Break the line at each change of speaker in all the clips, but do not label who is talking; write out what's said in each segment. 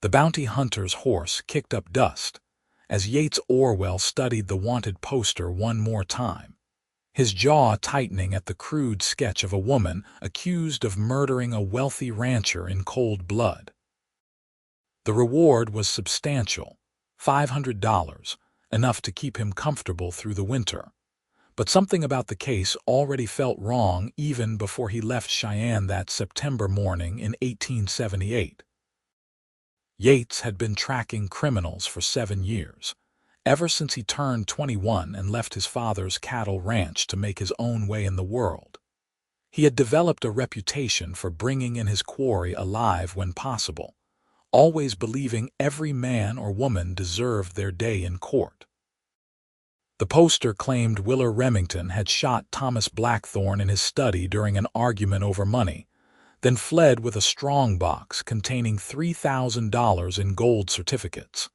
The bounty hunter's horse kicked up dust as Yates Orwell studied the wanted poster one more time, his jaw tightening at the crude sketch of a woman accused of murdering a wealthy rancher in cold blood. The reward was substantial, $500, enough to keep him comfortable through the winter. But something about the case already felt wrong even before he left Cheyenne that September morning in 1878. Yates had been tracking criminals for 7 years, ever since he turned 21 and left his father's cattle ranch to make his own way in the world. He had developed a reputation for bringing in his quarry alive when possible, always believing every man or woman deserved their day in court. The poster claimed Willa Remington had shot Thomas Blackthorne in his study during an argument over money, then fled with a strongbox containing $3,000 in gold certificates.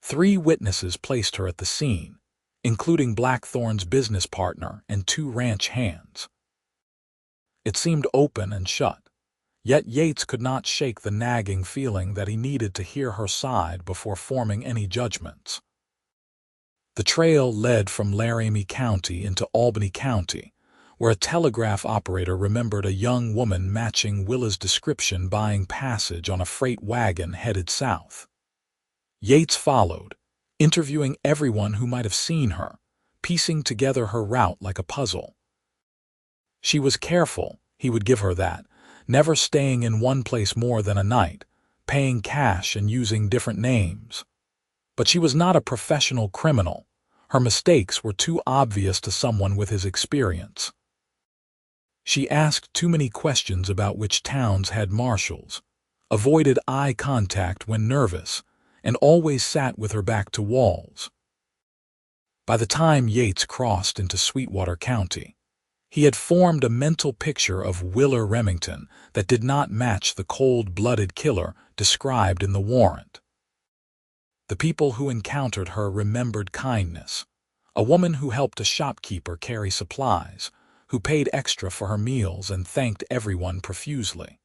3 witnesses placed her at the scene, including Blackthorne's business partner and 2 ranch hands. It seemed open and shut, yet Yates could not shake the nagging feeling that he needed to hear her side before forming any judgments. The trail led from Laramie County into Albany County, where a telegraph operator remembered a young woman matching Willa's description buying passage on a freight wagon headed south. Yates followed, interviewing everyone who might have seen her, piecing together her route like a puzzle. She was careful, he would give her that, never staying in one place more than a night, paying cash and using different names. But she was not a professional criminal. Her mistakes were too obvious to someone with his experience. She asked too many questions about which towns had marshals, avoided eye contact when nervous, and always sat with her back to walls. By the time Yates crossed into Sweetwater County, he had formed a mental picture of Willa Remington that did not match the cold-blooded killer described in the warrant. The people who encountered her remembered kindness, a woman who helped a shopkeeper carry supplies, who paid extra for her meals and thanked everyone profusely.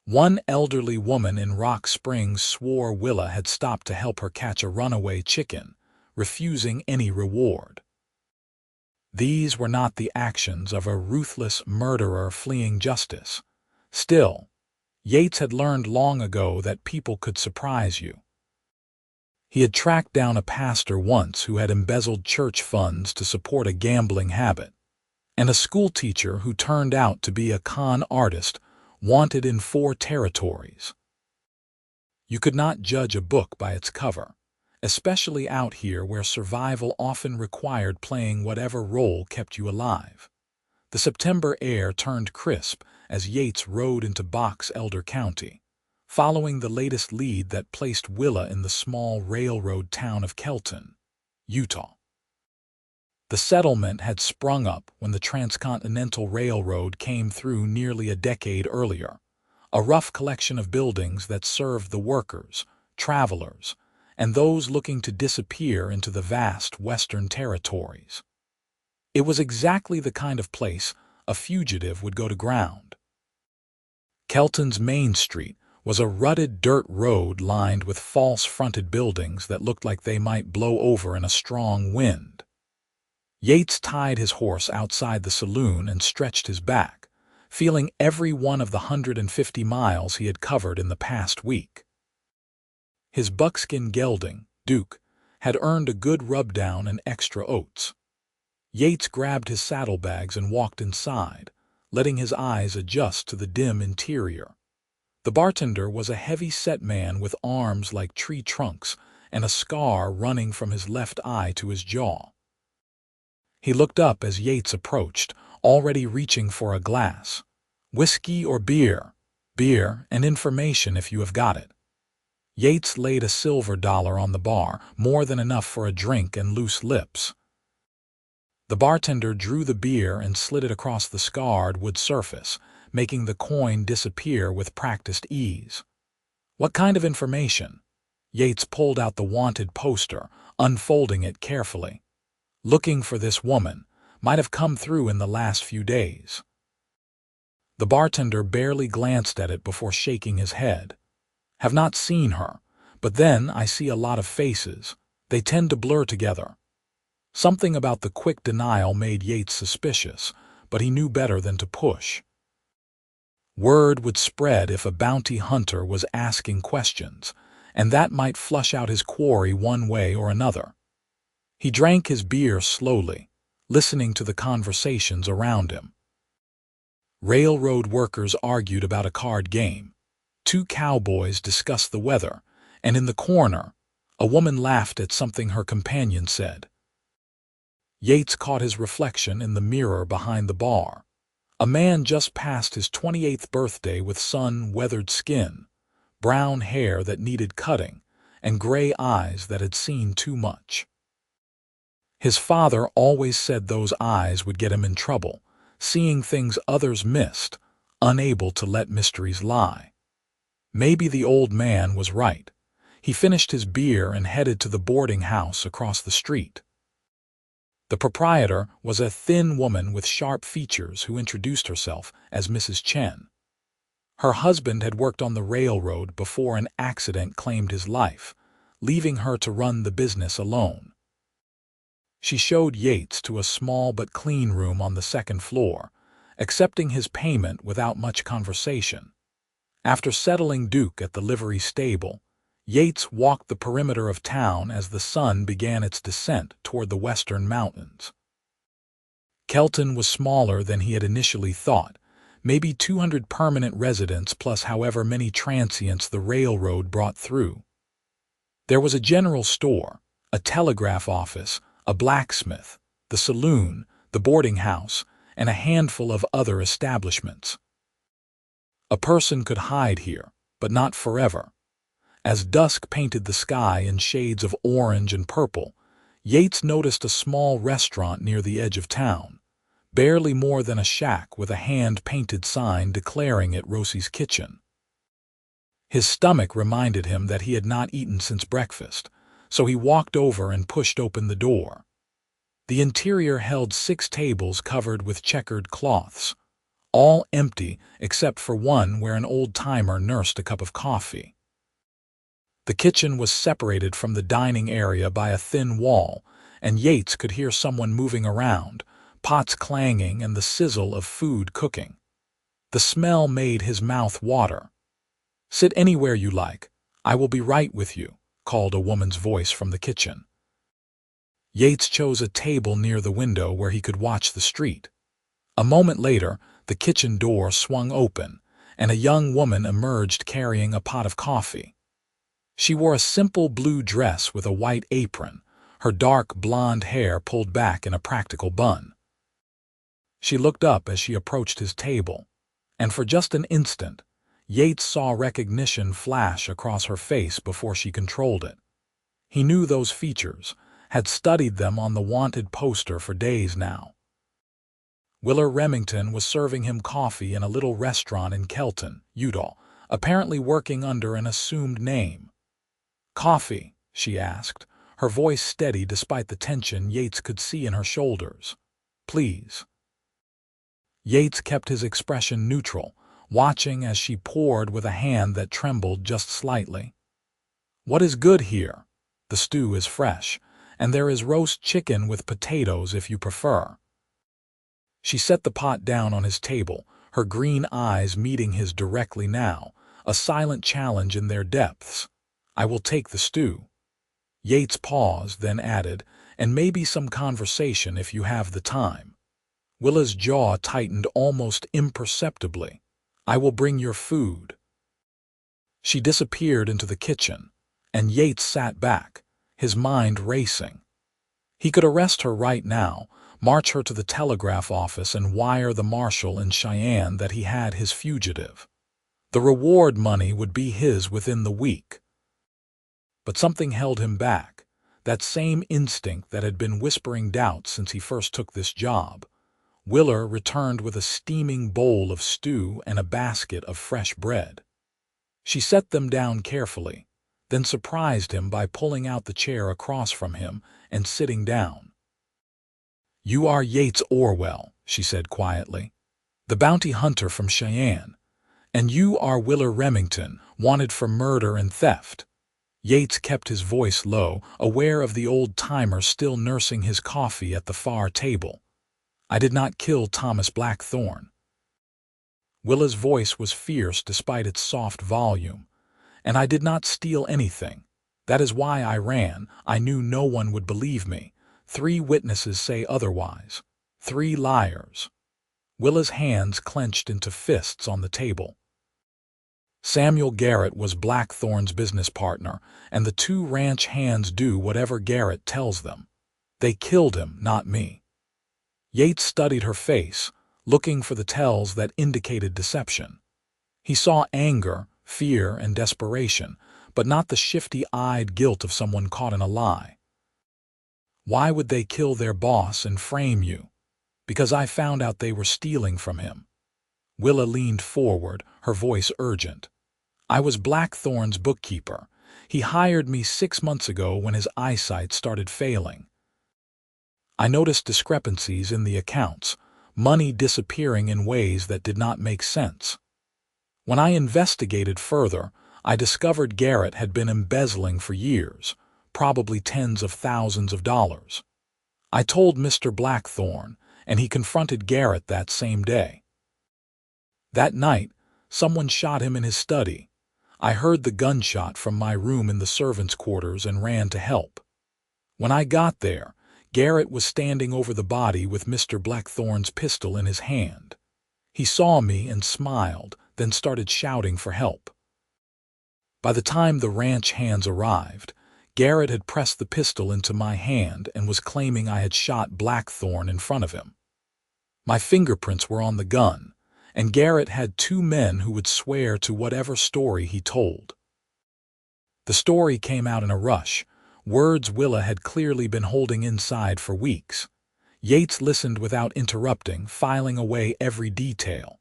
One elderly woman in Rock Springs swore Willa had stopped to help her catch a runaway chicken, refusing any reward. These were not the actions of a ruthless murderer fleeing justice. Still, Yates had learned long ago that people could surprise you. He had tracked down a pastor once who had embezzled church funds to support a gambling habit, and a schoolteacher who turned out to be a con artist wanted in 4 territories. You could not judge a book by its cover, especially out here where survival often required playing whatever role kept you alive. The September air turned crisp as Yates rode into Box Elder County, following the latest lead that placed Willa in the small railroad town of Kelton, Utah. The settlement had sprung up when the Transcontinental Railroad came through nearly a decade earlier, a rough collection of buildings that served the workers, travelers, and those looking to disappear into the vast western territories. It was exactly the kind of place a fugitive would go to ground. Kelton's Main Street was a rutted dirt road lined with false-fronted buildings that looked like they might blow over in a strong wind. Yates tied his horse outside the saloon and stretched his back, feeling every one of the 150 miles he had covered in the past week. His buckskin gelding, Duke, had earned a good rub-down and extra oats. Yates grabbed his saddlebags and walked inside, letting his eyes adjust to the dim interior. The bartender was a heavy-set man with arms like tree trunks and a scar running from his left eye to his jaw. He looked up as Yates approached, already reaching for a glass. "Whiskey or beer?" "Beer, and information if you have got it." Yates laid a silver dollar on the bar, more than enough for a drink and loose lips. The bartender drew the beer and slid it across the scarred wood surface, making the coin disappear with practiced ease. "What kind of information?" Yates pulled out the wanted poster, unfolding it carefully. "Looking for this woman. Might have come through in the last few days." The bartender barely glanced at it before shaking his head. Have not seen her, but then I see a lot of faces. They tend to blur together. Something about the quick denial made Yates suspicious, but he knew better than to push. Word would spread if a bounty hunter was asking questions, and that might flush out his quarry one way or another. He drank his beer slowly, listening to the conversations around him. Railroad workers argued about a card game. Two cowboys discussed the weather, and in the corner, a woman laughed at something her companion said. Yates caught his reflection in the mirror behind the bar. A man just past his 28th birthday with sun-weathered skin, brown hair that needed cutting, and gray eyes that had seen too much. His father always said those eyes would get him in trouble, seeing things others missed, unable to let mysteries lie. Maybe the old man was right. He finished his beer and headed to the boarding house across the street. The proprietor was a thin woman with sharp features who introduced herself as Mrs. Chen. Her husband had worked on the railroad before an accident claimed his life, leaving her to run the business alone. She showed Yates to a small but clean room on the second floor, accepting his payment without much conversation. After settling Duke at the livery stable, Yates walked the perimeter of town as the sun began its descent toward the western mountains. Kelton was smaller than he had initially thought, maybe 200 permanent residents plus however many transients the railroad brought through. There was a general store, a telegraph office, a blacksmith, the saloon, the boarding house, and a handful of other establishments. A person could hide here, but not forever. As dusk painted the sky in shades of orange and purple, Yates noticed a small restaurant near the edge of town, barely more than a shack with a hand-painted sign declaring it Rosie's Kitchen. His stomach reminded him that he had not eaten since breakfast, so he walked over and pushed open the door. The interior held 6 tables covered with checkered cloths, all empty except for one where an old-timer nursed a cup of coffee. The kitchen was separated from the dining area by a thin wall, and Yates could hear someone moving around, pots clanging and the sizzle of food cooking. The smell made his mouth water. "Sit anywhere you like. I will be right with you," called a woman's voice from the kitchen. Yates chose a table near the window where he could watch the street. A moment later, the kitchen door swung open, and a young woman emerged carrying a pot of coffee. She wore a simple blue dress with a white apron, her dark blonde hair pulled back in a practical bun. She looked up as she approached his table, and for just an instant, Yates saw recognition flash across her face before she controlled it. He knew those features, had studied them on the wanted poster for days now. Willa Remington was serving him coffee in a little restaurant in Kelton, Utah, apparently working under an assumed name. "Coffee?" she asked, her voice steady despite the tension Yates could see in her shoulders. "Please." Yates kept his expression neutral, watching as she poured with a hand that trembled just slightly. "What is good here? The stew is fresh, and there is roast chicken with potatoes if you prefer." She set the pot down on his table, her green eyes meeting his directly now, a silent challenge in their depths. "I will take the stew." Yates paused, then added, "and maybe some conversation if you have the time." Willa's jaw tightened almost imperceptibly. "I will bring your food." She disappeared into the kitchen, and Yates sat back, his mind racing. He could arrest her right now, march her to the telegraph office and wire the marshal in Cheyenne that he had his fugitive. The reward money would be his within the week. But something held him back, that same instinct that had been whispering doubt since he first took this job. Willa returned with a steaming bowl of stew and a basket of fresh bread. She set them down carefully, then surprised him by pulling out the chair across from him and sitting down. "You are Yates Orwell," she said quietly. "The bounty hunter from Cheyenne. And you are Willa Remington, wanted for murder and theft. Yates kept his voice low, aware of the old-timer still nursing his coffee at the far table. I did not kill Thomas Blackthorne. Willa's voice was fierce despite its soft volume. And I did not steal anything. That is why I ran. I knew no one would believe me. 3 witnesses say otherwise. 3 liars. Willa's hands clenched into fists on the table. Samuel Garrett was Blackthorne's business partner, and the 2 ranch hands do whatever Garrett tells them. They killed him, not me. Yates studied her face, looking for the tells that indicated deception. He saw anger, fear, and desperation, but not the shifty-eyed guilt of someone caught in a lie. Why would they kill their boss and frame you? Because I found out they were stealing from him. Willa leaned forward, her voice urgent. I was Blackthorne's bookkeeper. He hired me 6 months ago when his eyesight started failing. I noticed discrepancies in the accounts, money disappearing in ways that did not make sense. When I investigated further, I discovered Garrett had been embezzling for years, probably tens of thousands of dollars. I told Mr. Blackthorne, and he confronted Garrett that same day. That night, someone shot him in his study. I heard the gunshot from my room in the servants' quarters and ran to help. When I got there, Garrett was standing over the body with Mr. Blackthorne's pistol in his hand. He saw me and smiled, then started shouting for help. By the time the ranch hands arrived, Garrett had pressed the pistol into my hand and was claiming I had shot Blackthorne in front of him. My fingerprints were on the gun, and Garrett had 2 men who would swear to whatever story he told. The story came out in a rush, words Willa had clearly been holding inside for weeks. Yates listened without interrupting, filing away every detail.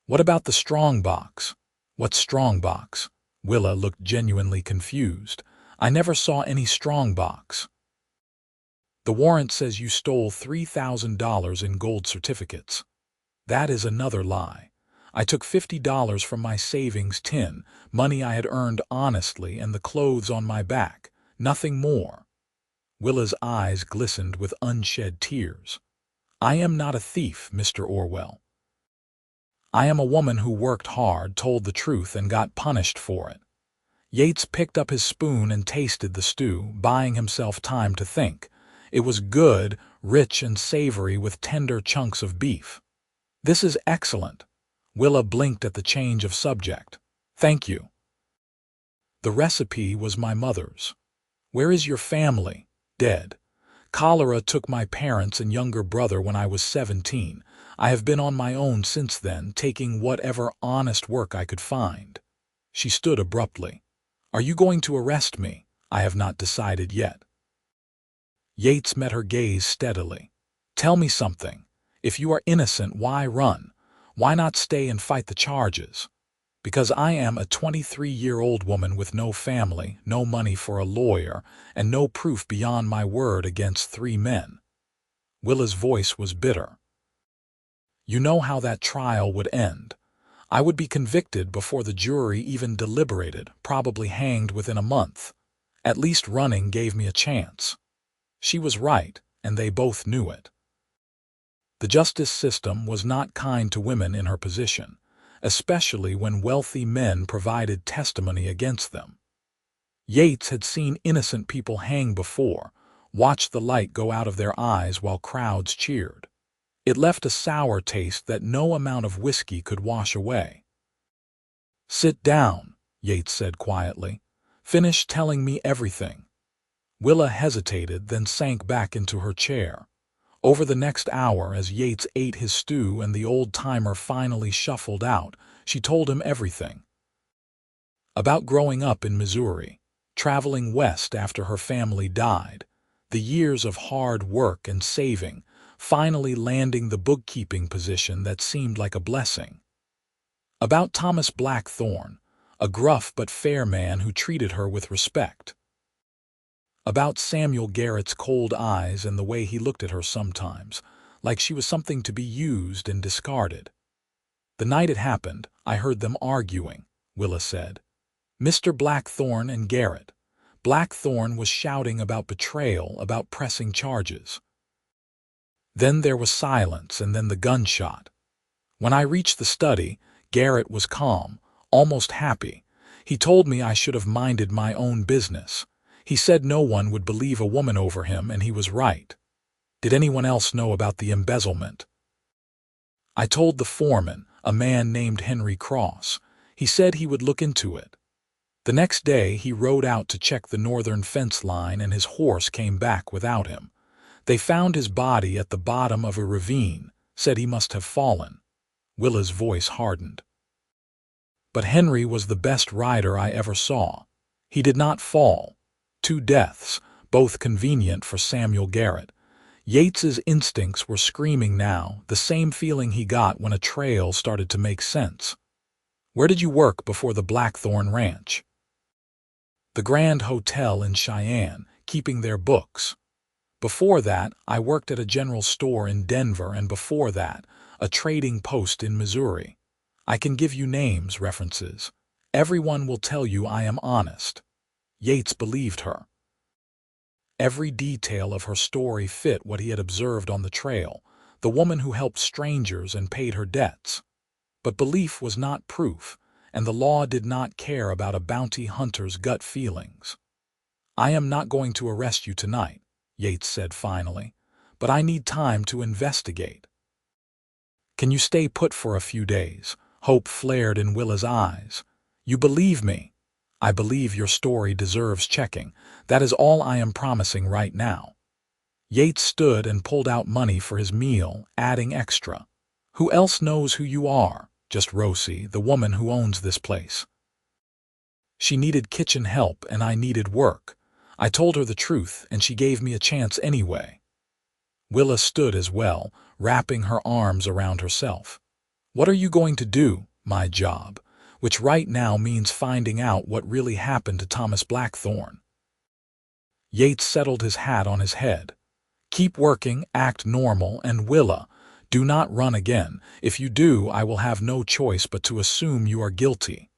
What about the strongbox? What strongbox? Willa looked genuinely confused. I never saw any strongbox. The warrant says you stole $3,000 in gold certificates. That is another lie. I took $50 from my savings tin, money I had earned honestly, and the clothes on my back. Nothing more. Willa's eyes glistened with unshed tears. I am not a thief, Mr. Orwell. I am a woman who worked hard, told the truth, and got punished for it. Yates picked up his spoon and tasted the stew, buying himself time to think. It was good, rich, and savory with tender chunks of beef. This is excellent. Willa blinked at the change of subject. Thank you. The recipe was my mother's. Where is your family? Dead. Cholera took my parents and younger brother when I was 17. I have been on my own since then, taking whatever honest work I could find. She stood abruptly. Are you going to arrest me? I have not decided yet. Yates met her gaze steadily. Tell me something. If you are innocent, why run? Why not stay and fight the charges? Because I am a 23-year-old woman with no family, no money for a lawyer, and no proof beyond my word against 3 men. Willa's voice was bitter. You know how that trial would end. I would be convicted before the jury even deliberated, probably hanged within a month. At least running gave me a chance. She was right, and they both knew it. The justice system was not kind to women in her position, especially when wealthy men provided testimony against them. Yates had seen innocent people hang before, watched the light go out of their eyes while crowds cheered. It left a sour taste that no amount of whiskey could wash away. Sit down, Yates said quietly. Finish telling me everything. Willa hesitated, then sank back into her chair. Over the next hour, as Yates ate his stew and the old-timer finally shuffled out, she told him everything. About growing up in Missouri, traveling west after her family died, the years of hard work and saving, finally landing the bookkeeping position that seemed like a blessing. About Thomas Blackthorne, a gruff but fair man who treated her with respect. About Samuel Garrett's cold eyes and the way he looked at her sometimes, like she was something to be used and discarded. The night it happened, I heard them arguing, Willa said. Mr. Blackthorne and Garrett. Blackthorne was shouting about betrayal, about pressing charges. Then there was silence and then the gunshot. When I reached the study, Garrett was calm, almost happy. He told me I should have minded my own business. He said no one would believe a woman over him, and he was right. Did anyone else know about the embezzlement? I told the foreman, a man named Henry Cross. He said he would look into it. The next day he rode out to check the northern fence line, and his horse came back without him. They found his body at the bottom of a ravine, said he must have fallen. Willa's voice hardened. But Henry was the best rider I ever saw. He did not fall. 2 deaths, both convenient for Samuel Garrett. Yates's instincts were screaming now, the same feeling he got when a trail started to make sense. Where did you work before the Blackthorne Ranch? The Grand Hotel in Cheyenne, keeping their books. Before that, I worked at a general store in Denver, and before that, a trading post in Missouri. I can give you names, references. Everyone will tell you I am honest. Yates believed her. Every detail of her story fit what he had observed on the trail, the woman who helped strangers and paid her debts. But belief was not proof, and the law did not care about a bounty hunter's gut feelings. I am not going to arrest you tonight, Yates said finally, but I need time to investigate. Can you stay put for a few days? Hope flared in Willa's eyes. You believe me? I believe your story deserves checking. That is all I am promising right now. Yates stood and pulled out money for his meal, adding extra. Who else knows who you are? Just Rosie, the woman who owns this place. She needed kitchen help and I needed work. I told her the truth and she gave me a chance anyway. Willa stood as well, wrapping her arms around herself. What are you going to do? My job, which right now means finding out what really happened to Thomas Blackthorne. Yates settled his hat on his head. Keep working, act normal, and Willa, do not run again. If you do, I will have no choice but to assume you are guilty.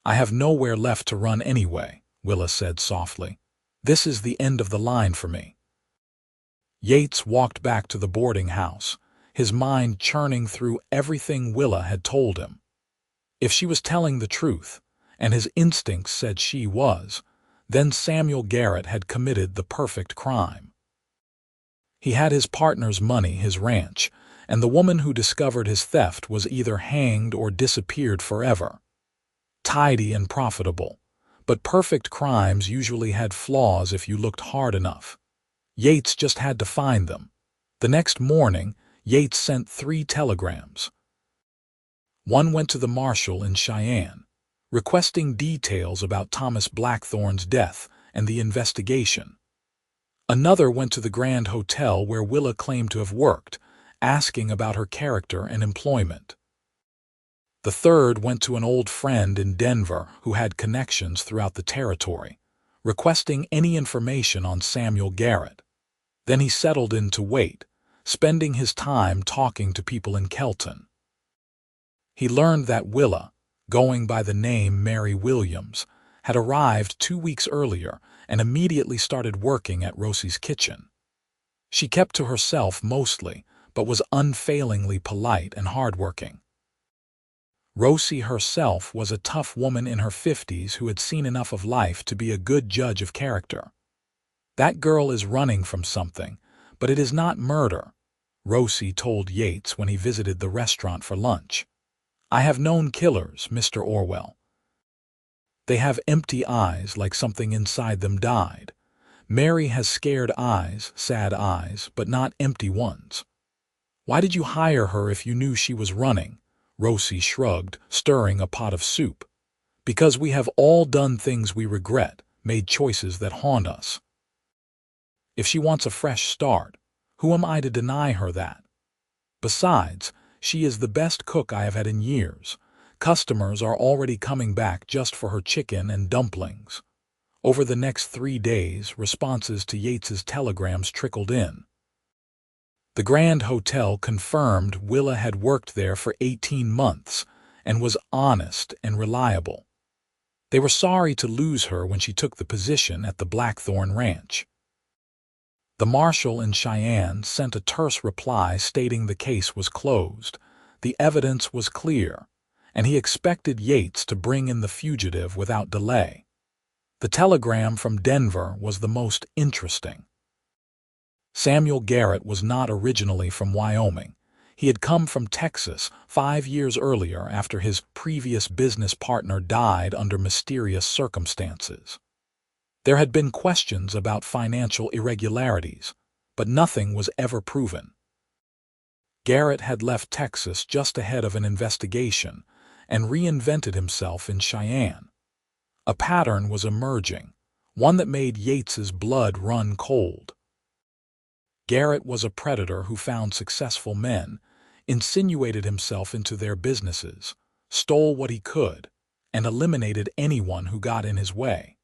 I have nowhere left to run anyway, Willa said softly. This is the end of the line for me. Yates walked back to the boarding house, his mind churning through everything Willa had told him. If she was telling the truth, and his instincts said she was, then Samuel Garrett had committed the perfect crime. He had his partner's money, his ranch, and the woman who discovered his theft was either hanged or disappeared forever. Tidy and profitable, but perfect crimes usually had flaws if you looked hard enough. Yates just had to find them. The next morning, Yates sent 3 telegrams. One went to the marshal in Cheyenne, requesting details about Thomas Blackthorne's death and the investigation. Another went to the Grand Hotel where Willa claimed to have worked, asking about her character and employment. The third went to an old friend in Denver who had connections throughout the territory, requesting any information on Samuel Garrett. Then he settled in to wait, spending his time talking to people in Kelton. He learned that Willa, going by the name Mary Williams, had arrived 2 weeks earlier and immediately started working at Rosie's kitchen. She kept to herself mostly, but was unfailingly polite and hardworking. Rosie herself was a tough woman in her 50s who had seen enough of life to be a good judge of character. That girl is running from something, but it is not murder, Rosie told Yates when he visited the restaurant for lunch. I have known killers, Mr. Orwell. They have empty eyes like something inside them died. Mary has scared eyes, sad eyes, but not empty ones. Why did you hire her if you knew she was running? Rosie shrugged, stirring a pot of soup. Because we have all done things we regret, made choices that haunt us. If she wants a fresh start, who am I to deny her that? Besides, she is the best cook I have had in years. Customers are already coming back just for her chicken and dumplings. Over the next 3 days, responses to Yates's telegrams trickled in. The Grand Hotel confirmed Willa had worked there for 18 months and was honest and reliable. They were sorry to lose her when she took the position at the Blackthorn Ranch. The marshal in Cheyenne sent a terse reply stating the case was closed. The evidence was clear, and he expected Yates to bring in the fugitive without delay. The telegram from Denver was the most interesting. Samuel Garrett was not originally from Wyoming. He had come from Texas 5 years earlier after his previous business partner died under mysterious circumstances. There had been questions about financial irregularities, but nothing was ever proven. Garrett had left Texas just ahead of an investigation and reinvented himself in Cheyenne. A pattern was emerging, one that made Yates's blood run cold. Garrett was a predator who found successful men, insinuated himself into their businesses, stole what he could, and eliminated anyone who got in his way.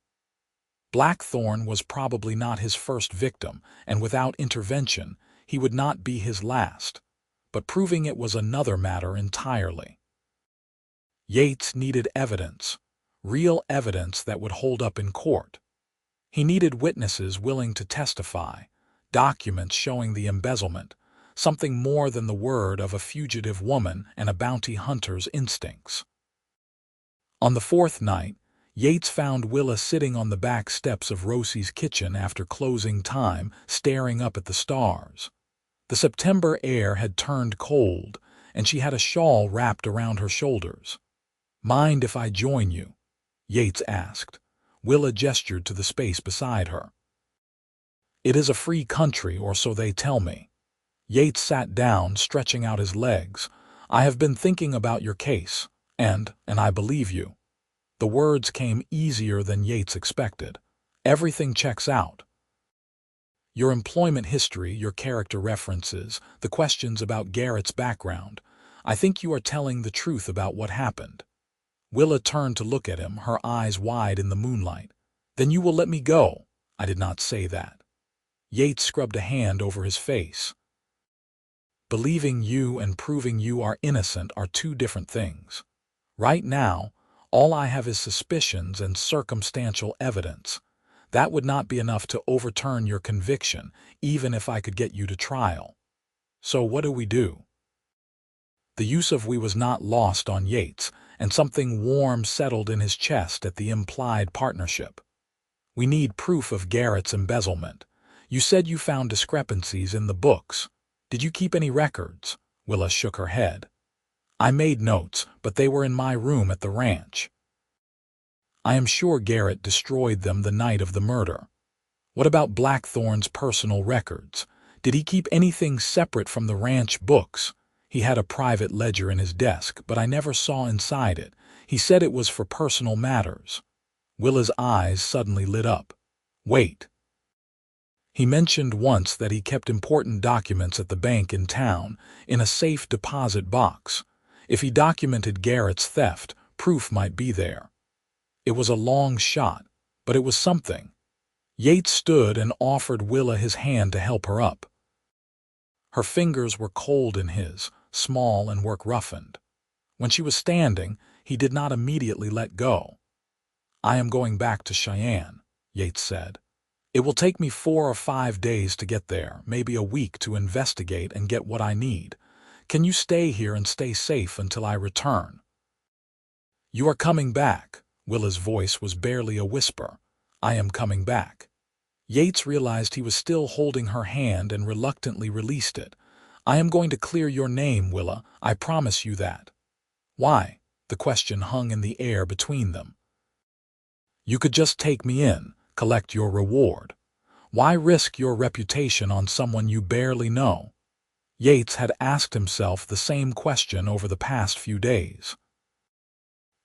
Blackthorn was probably not his first victim, and without intervention, he would not be his last, but proving it was another matter entirely. Yates needed evidence, real evidence that would hold up in court. He needed witnesses willing to testify, documents showing the embezzlement, something more than the word of a fugitive woman and a bounty hunter's instincts. On the fourth night, Yates found Willa sitting on the back steps of Rosie's kitchen after closing time, staring up at the stars. The September air had turned cold, and she had a shawl wrapped around her shoulders. "Mind if I join you?" Yates asked. Willa gestured to the space beside her. "It is a free country, or so they tell me." Yates sat down, stretching out his legs. "I have been thinking about your case, and I believe you." The words came easier than Yates expected. "Everything checks out. Your employment history, your character references, the questions about Garrett's background. I think you are telling the truth about what happened." Willa turned to look at him, her eyes wide in the moonlight. "Then you will let me go." "I did not say that." Yates scrubbed a hand over his face. "Believing you and proving you are innocent are two different things. Right now, all I have is suspicions and circumstantial evidence. That would not be enough to overturn your conviction, even if I could get you to trial. So what do we do?" The use of "we" was not lost on Yates, and something warm settled in his chest at the implied partnership. "We need proof of Garrett's embezzlement. You said you found discrepancies in the books. Did you keep any records?" Willa shook her head. "I made notes, but they were in my room at the ranch." "I am sure Garrett destroyed them the night of the murder." "What about Blackthorn's personal records? Did he keep anything separate from the ranch books?" "He had a private ledger in his desk, but I never saw inside it. He said it was for personal matters." Willa's eyes suddenly lit up. "Wait. He mentioned once that he kept important documents at the bank in town, in a safe deposit box. If he documented Garrett's theft, proof might be there." It was a long shot, but it was something. Yates stood and offered Willa his hand to help her up. Her fingers were cold in his, small and work-roughened. When she was standing, he did not immediately let go. "I am going back to Cheyenne," Yates said. "It will take me 4 or 5 days to get there, maybe a week to investigate and get what I need. Can you stay here and stay safe until I return?" "You are coming back." Willa's voice was barely a whisper. "I am coming back." Yates realized he was still holding her hand and reluctantly released it. "I am going to clear your name, Willa. I promise you that." "Why?" The question hung in the air between them. "You could just take me in, collect your reward. Why risk your reputation on someone you barely know?" Yates had asked himself the same question over the past few days.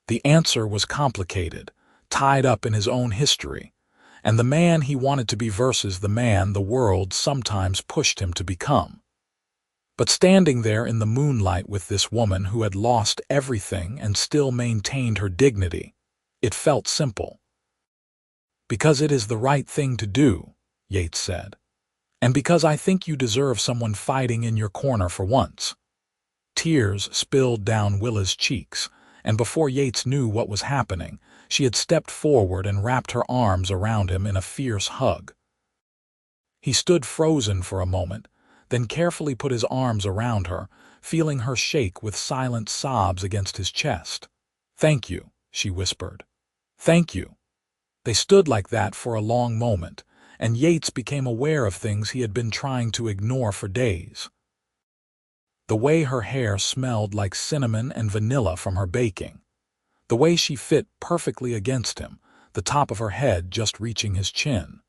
The answer was complicated, tied up in his own history, and the man he wanted to be versus the man the world sometimes pushed him to become. But standing there in the moonlight with this woman who had lost everything and still maintained her dignity, it felt simple. "Because it is the right thing to do," Yates said. And because I think you deserve someone fighting in your corner for once." Tears spilled down Willa's cheeks, and before Yates knew what was happening, she had stepped forward and wrapped her arms around him in a fierce hug. He stood frozen for a moment, then carefully put his arms around her, feeling her shake with silent sobs against his chest. "Thank you," she whispered. "Thank you." They stood like that for a long moment, and Yates became aware of things he had been trying to ignore for days. The way her hair smelled like cinnamon and vanilla from her baking. The way she fit perfectly against him, the top of her head just reaching his chin.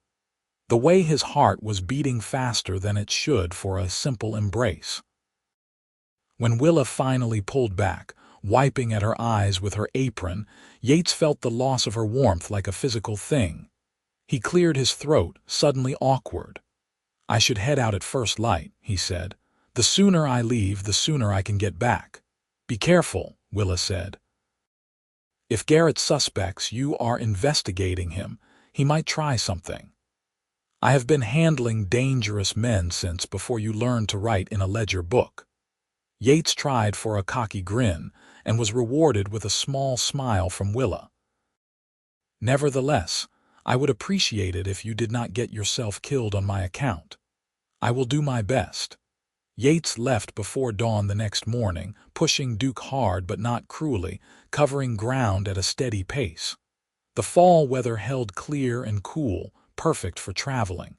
The way his heart was beating faster than it should for a simple embrace. When Willa finally pulled back, wiping at her eyes with her apron, Yates felt the loss of her warmth like a physical thing. He cleared his throat, suddenly awkward. "I should head out at first light," he said. "The sooner I leave, the sooner I can get back." "Be careful," Willa said. "If Garrett suspects you are investigating him, he might try something. I have been handling dangerous men since before you learned to write in a ledger book." Yates tried for a cocky grin and was rewarded with a small smile from Willa. "Nevertheless, I would appreciate it if you did not get yourself killed on my account. I will do my best." Yates left before dawn the next morning, pushing Duke hard but not cruelly, covering ground at a steady pace. The fall weather held clear and cool, perfect for traveling.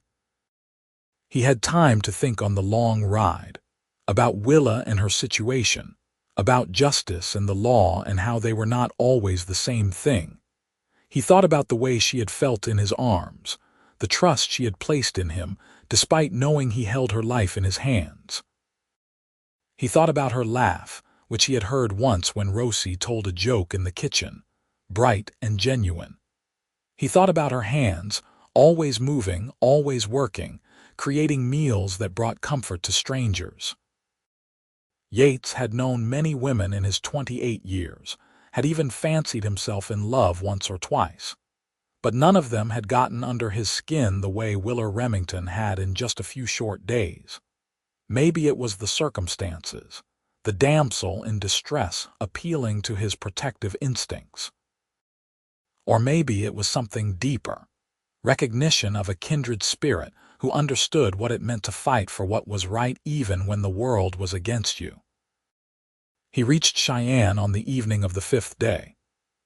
He had time to think on the long ride, about Willa and her situation, about justice and the law and how they were not always the same thing. He thought about the way she had felt in his arms, the trust she had placed in him, despite knowing he held her life in his hands. He thought about her laugh, which he had heard once when Rosie told a joke in the kitchen, bright and genuine. He thought about her hands, always moving, always working, creating meals that brought comfort to strangers. Yates had known many women in his 28 years, had even fancied himself in love once or twice. But none of them had gotten under his skin the way Willa Remington had in just a few short days. Maybe it was the circumstances, the damsel in distress appealing to his protective instincts. Or maybe it was something deeper, recognition of a kindred spirit who understood what it meant to fight for what was right even when the world was against you. He reached Cheyenne on the evening of the 5th day.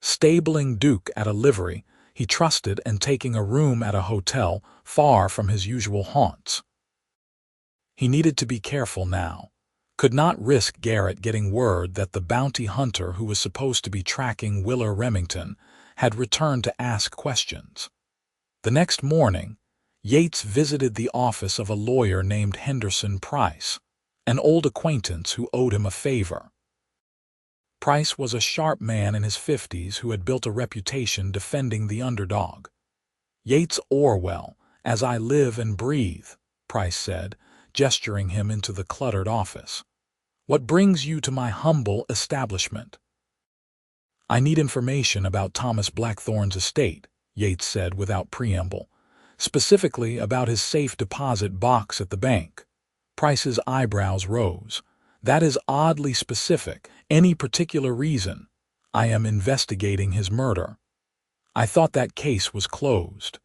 Stabling Duke at a livery, he trusted and taking a room at a hotel far from his usual haunts. He needed to be careful now. Could not risk Garrett getting word that the bounty hunter who was supposed to be tracking Willa Remington had returned to ask questions. The next morning, Yates visited the office of a lawyer named Henderson Price, an old acquaintance who owed him a favor. Price was a sharp man in his 50s who had built a reputation defending the underdog. "Yates Orwell, as I live and breathe," Price said, gesturing him into the cluttered office. "What brings you to my humble establishment?" "I need information about Thomas Blackthorne's estate," Yates said without preamble, "specifically about his safe deposit box at the bank." Price's eyebrows rose. "That is oddly specific. Any particular reason?" "I am investigating his murder." "I thought that case was closed."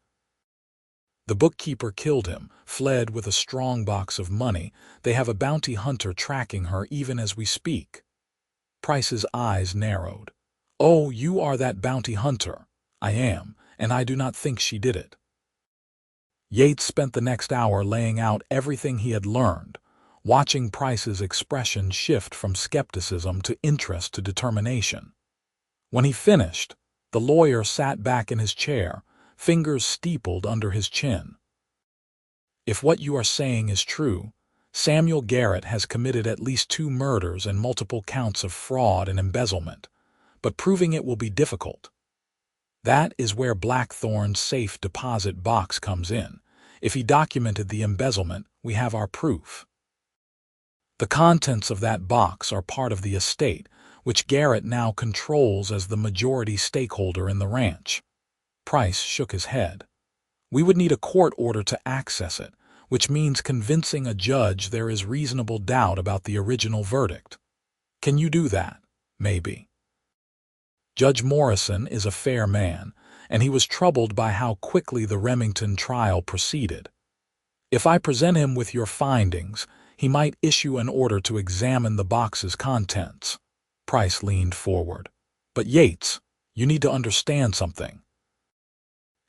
"The bookkeeper killed him, fled with a strong box of money. They have a bounty hunter tracking her even as we speak." Price's eyes narrowed. "Oh, you are that bounty hunter." "I am, and I do not think she did it." Yates spent the next hour laying out everything he had learned, watching Price's expression shift from skepticism to interest to determination. When he finished, the lawyer sat back in his chair, fingers steepled under his chin. "If what you are saying is true, Samuel Garrett has committed at least 2 murders and multiple counts of fraud and embezzlement, but proving it will be difficult. That is where Blackthorne's safe deposit box comes in. If he documented the embezzlement, we have our proof. The contents of that box are part of the estate, which Garrett now controls as the majority stakeholder in the ranch." Price shook his head. "We would need a court order to access it, which means convincing a judge there is reasonable doubt about the original verdict. Can you do that? Maybe. Judge Morrison is a fair man, and he was troubled by how quickly the Remington trial proceeded. If I present him with your findings, he might issue an order to examine the box's contents. Price leaned forward. But Yates, you need to understand something.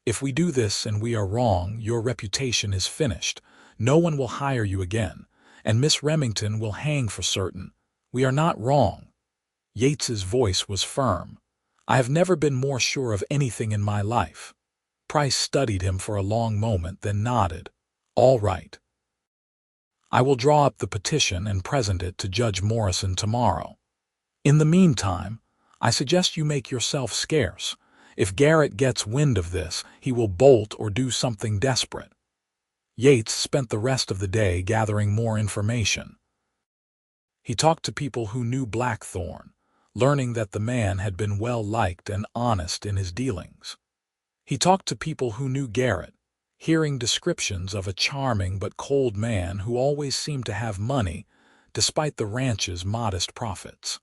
If we do this and we are wrong, your reputation is finished. No one will hire you again, and Miss Remington will hang for certain. We are not wrong. Yates's voice was firm. I have never been more sure of anything in my life. Price studied him for a long moment, then nodded. All right. I will draw up the petition and present it to Judge Morrison tomorrow. In the meantime, I suggest you make yourself scarce. If Garrett gets wind of this, he will bolt or do something desperate. Yates spent the rest of the day gathering more information. He talked to people who knew Blackthorne, learning that the man had been well-liked and honest in his dealings. He talked to people who knew Garrett, hearing descriptions of a charming but cold man who always seemed to have money, despite the ranch's modest profits.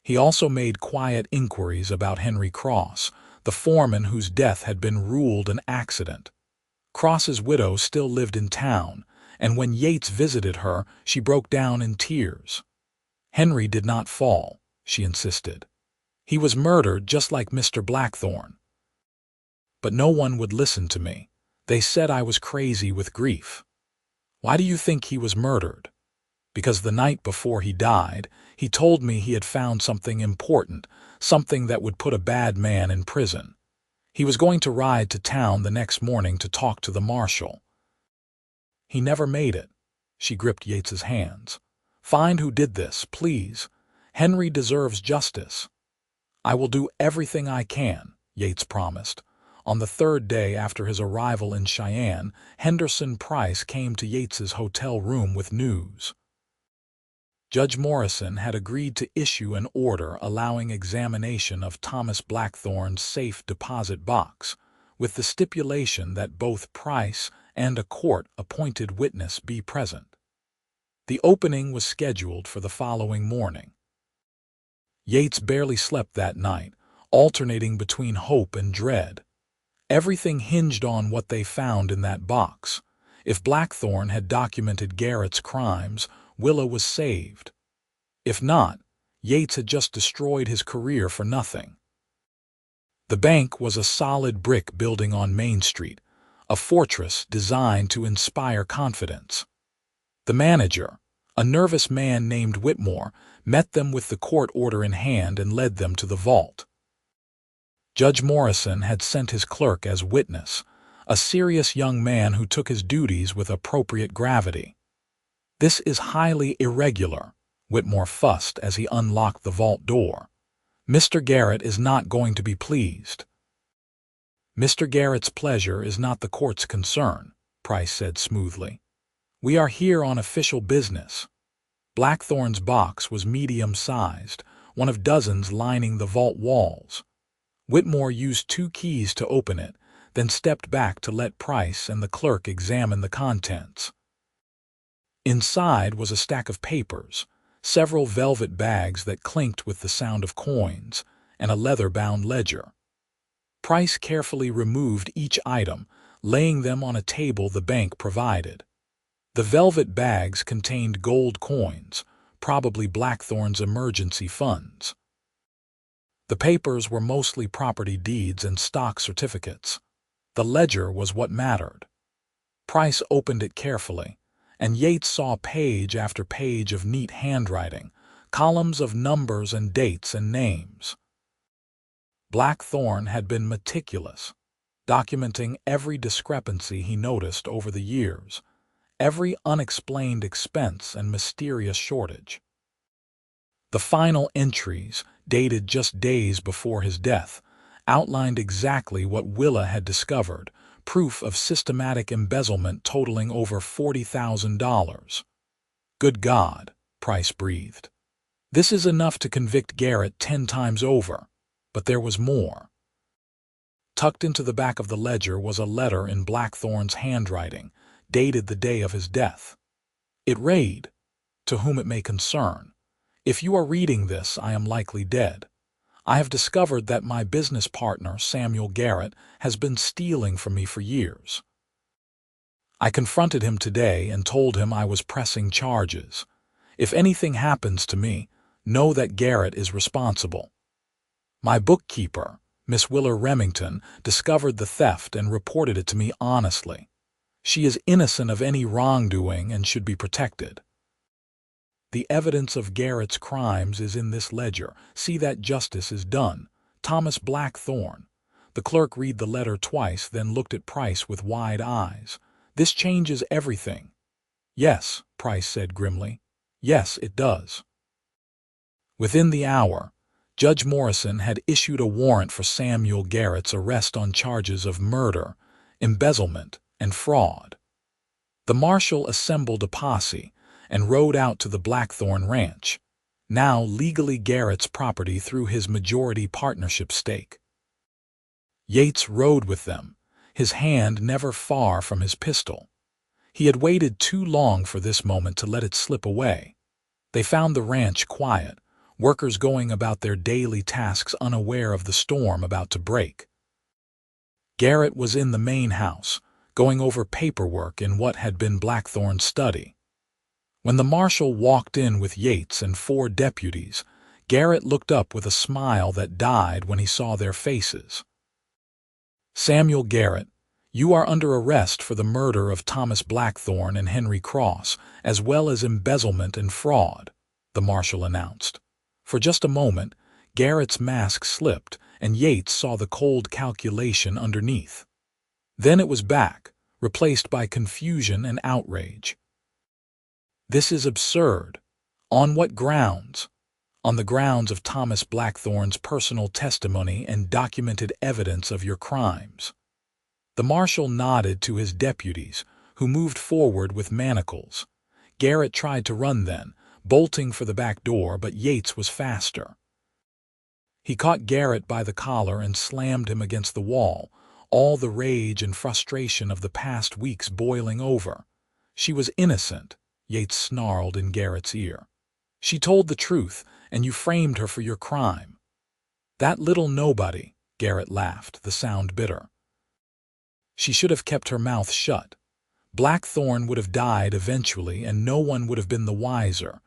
He also made quiet inquiries about Henry Cross, the foreman whose death had been ruled an accident. Cross's widow still lived in town, and when Yates visited her, she broke down in tears. Henry did not fall, she insisted. He was murdered just like Mr. Blackthorne. But no one would listen to me. They said I was crazy with grief. Why do you think he was murdered? Because the night before he died, he told me he had found something important, something that would put a bad man in prison. He was going to ride to town the next morning to talk to the marshal. He never made it. She gripped Yates's hands. Find who did this, please. Henry deserves justice. I will do everything I can, Yates promised. On the third day after his arrival in Cheyenne, Henderson Price came to Yates's hotel room with news. Judge Morrison had agreed to issue an order allowing examination of Thomas Blackthorne's safe deposit box, with the stipulation that both Price and a court-appointed witness be present. The opening was scheduled for the following morning. Yates barely slept that night, alternating between hope and dread. Everything hinged on what they found in that box. If Blackthorne had documented Garrett's crimes, Willa was saved. If not, Yates had just destroyed his career for nothing. The bank was a solid brick building on Main Street, a fortress designed to inspire confidence. The manager, a nervous man named Whitmore, met them with the court order in hand and led them to the vault. Judge Morrison had sent his clerk as witness, a serious young man who took his duties with appropriate gravity. This is highly irregular, Whitmore fussed as he unlocked the vault door. Mr. Garrett is not going to be pleased. Mr. Garrett's pleasure is not the court's concern, Price said smoothly. We are here on official business. Blackthorne's box was medium-sized, one of dozens lining the vault walls. Whitmore used 2 keys to open it, then stepped back to let Price and the clerk examine the contents. Inside was a stack of papers, several velvet bags that clinked with the sound of coins, and a leather-bound ledger. Price carefully removed each item, laying them on a table the bank provided. The velvet bags contained gold coins, probably Blackthorne's emergency funds. The papers were mostly property deeds and stock certificates. The ledger was what mattered. Price opened it carefully, and Yates saw page after page of neat handwriting, columns of numbers and dates and names. Blackthorne had been meticulous, documenting every discrepancy he noticed over the years, every unexplained expense and mysterious shortage. The final entries, dated just days before his death, outlined exactly what Willa had discovered, proof of systematic embezzlement totaling over $40,000. Good God, Price breathed. This is enough to convict Garrett 10 times over, but there was more. Tucked into the back of the ledger was a letter in Blackthorne's handwriting, dated the day of his death. It read, "To whom it may concern. If you are reading this, I am likely dead. I have discovered that my business partner, Samuel Garrett, has been stealing from me for years. I confronted him today and told him I was pressing charges. If anything happens to me, know that Garrett is responsible. My bookkeeper, Miss Willa Remington, discovered the theft and reported it to me honestly. She is innocent of any wrongdoing and should be protected. The evidence of Garrett's crimes is in this ledger. See that justice is done. Thomas Blackthorne." The clerk read the letter twice, then looked at Price with wide eyes. "This changes everything." "Yes," Price said grimly. "Yes, it does." Within the hour, Judge Morrison had issued a warrant for Samuel Garrett's arrest on charges of murder, embezzlement, and fraud. The marshal assembled a posse and rode out to the Blackthorne Ranch, now legally Garrett's property through his majority partnership stake. Yates rode with them, his hand never far from his pistol. He had waited too long for this moment to let it slip away. They found the ranch quiet, workers going about their daily tasks unaware of the storm about to break. Garrett was in the main house, going over paperwork in what had been Blackthorne's study. When the marshal walked in with Yates and 4 deputies, Garrett looked up with a smile that died when he saw their faces. "Samuel Garrett, you are under arrest for the murder of Thomas Blackthorne and Henry Cross, as well as embezzlement and fraud," the marshal announced. For just a moment, Garrett's mask slipped, and Yates saw the cold calculation underneath. Then it was back, replaced by confusion and outrage. "This is absurd. On what grounds?" "On the grounds of Thomas Blackthorne's personal testimony and documented evidence of your crimes." The marshal nodded to his deputies, who moved forward with manacles. Garrett tried to run then, bolting for the back door, but Yates was faster. He caught Garrett by the collar and slammed him against the wall, all the rage and frustration of the past weeks boiling over. "She was innocent," Yates snarled in Garrett's ear. "She told the truth, and you framed her for your crime." "That little nobody," Garrett laughed, the sound bitter. "She should have kept her mouth shut. Blackthorne would have died eventually, and no one would have been the wiser.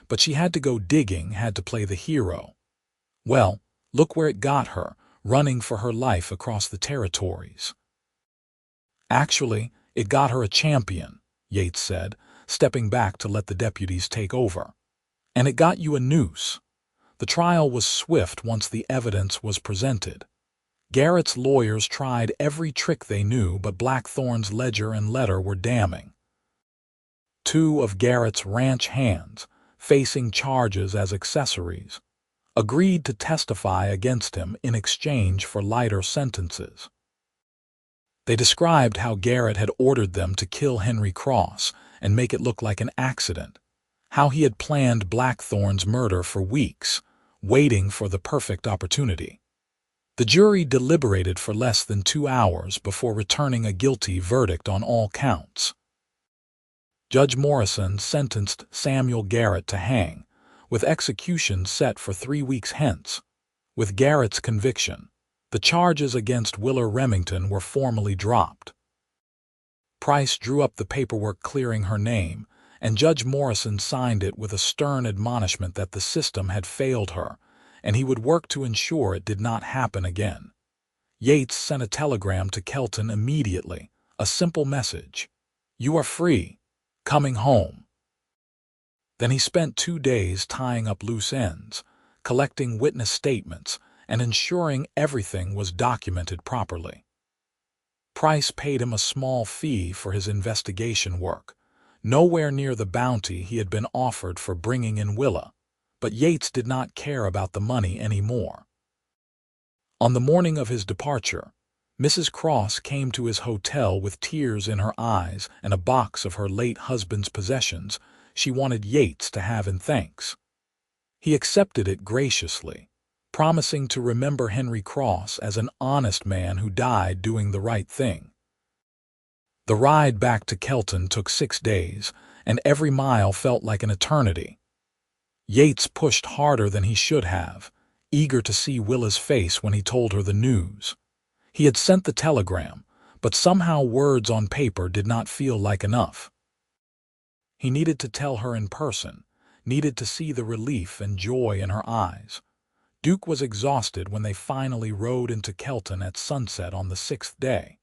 But she had to go digging, had to play the hero. Well, look where it got her, running for her life across the territories." "Actually, it got her a champion," Yates said, stepping back to let the deputies take over. "And it got you a noose." The trial was swift once the evidence was presented. Garrett's lawyers tried every trick they knew, but Blackthorne's ledger and letter were damning. 2 of Garrett's ranch hands, facing charges as accessories, agreed to testify against him in exchange for lighter sentences. They described how Garrett had ordered them to kill Henry Cross and make it look like an accident, how he had planned Blackthorne's murder for weeks, waiting for the perfect opportunity. The jury deliberated for less than 2 hours before returning a guilty verdict on all counts. Judge Morrison sentenced Samuel Garrett to hang, with execution set for 3 weeks hence. With Garrett's conviction, the charges against Willa Remington were formally dropped. Price drew up the paperwork clearing her name, and Judge Morrison signed it with a stern admonishment that the system had failed her, and he would work to ensure it did not happen again. Yates sent a telegram to Kelton immediately, a simple message: "You are free. Coming home." Then he spent 2 days tying up loose ends, collecting witness statements, and ensuring everything was documented properly. Price paid him a small fee for his investigation work, nowhere near the bounty he had been offered for bringing in Willa, but Yates did not care about the money anymore. On the morning of his departure, Mrs. Cross came to his hotel with tears in her eyes and a box of her late husband's possessions she wanted Yates to have in thanks. He accepted it graciously, promising to remember Henry Cross as an honest man who died doing the right thing. The ride back to Kelton took 6 days, and every mile felt like an eternity. Yates pushed harder than he should have, eager to see Willa's face when he told her the news. He had sent the telegram, but somehow words on paper did not feel like enough. He needed to tell her in person, needed to see the relief and joy in her eyes. Duke was exhausted when they finally rode into Kelton at sunset on the 6th day.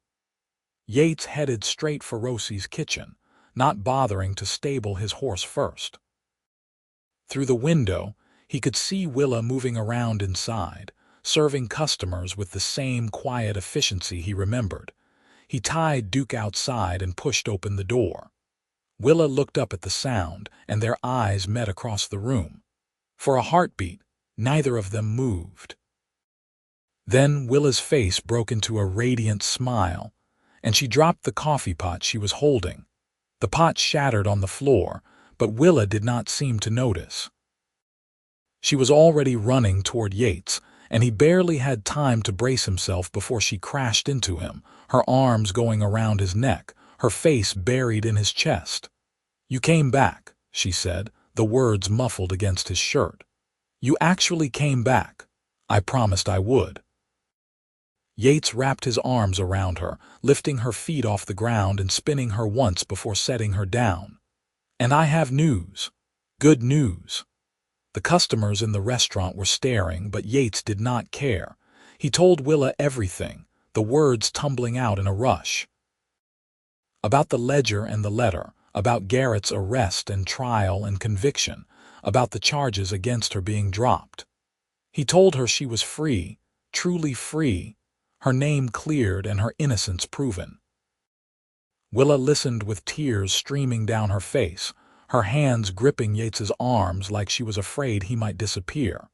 Yates headed straight for Rosie's kitchen, not bothering to stable his horse first. Through the window, he could see Willa moving around inside, serving customers with the same quiet efficiency he remembered. He tied Duke outside and pushed open the door. Willa looked up at the sound, and their eyes met across the room. For a heartbeat, neither of them moved. Then Willa's face broke into a radiant smile, and she dropped the coffee pot she was holding. The pot shattered on the floor, but Willa did not seem to notice. She was already running toward Yates, and he barely had time to brace himself before she crashed into him, her arms going around his neck, her face buried in his chest. "You came back," she said, the words muffled against his shirt. "You actually came back. I promised I would." Yates wrapped his arms around her, lifting her feet off the ground and spinning her once before setting her down. "And I have news. Good news." The customers in the restaurant were staring, but Yates did not care. He told Willa everything, the words tumbling out in a rush. About the ledger and the letter, about Garrett's arrest and trial and conviction, about the charges against her being dropped. He told her she was free, truly free, her name cleared and her innocence proven. Willa listened with tears streaming down her face, her hands gripping Yates's arms like she was afraid he might disappear.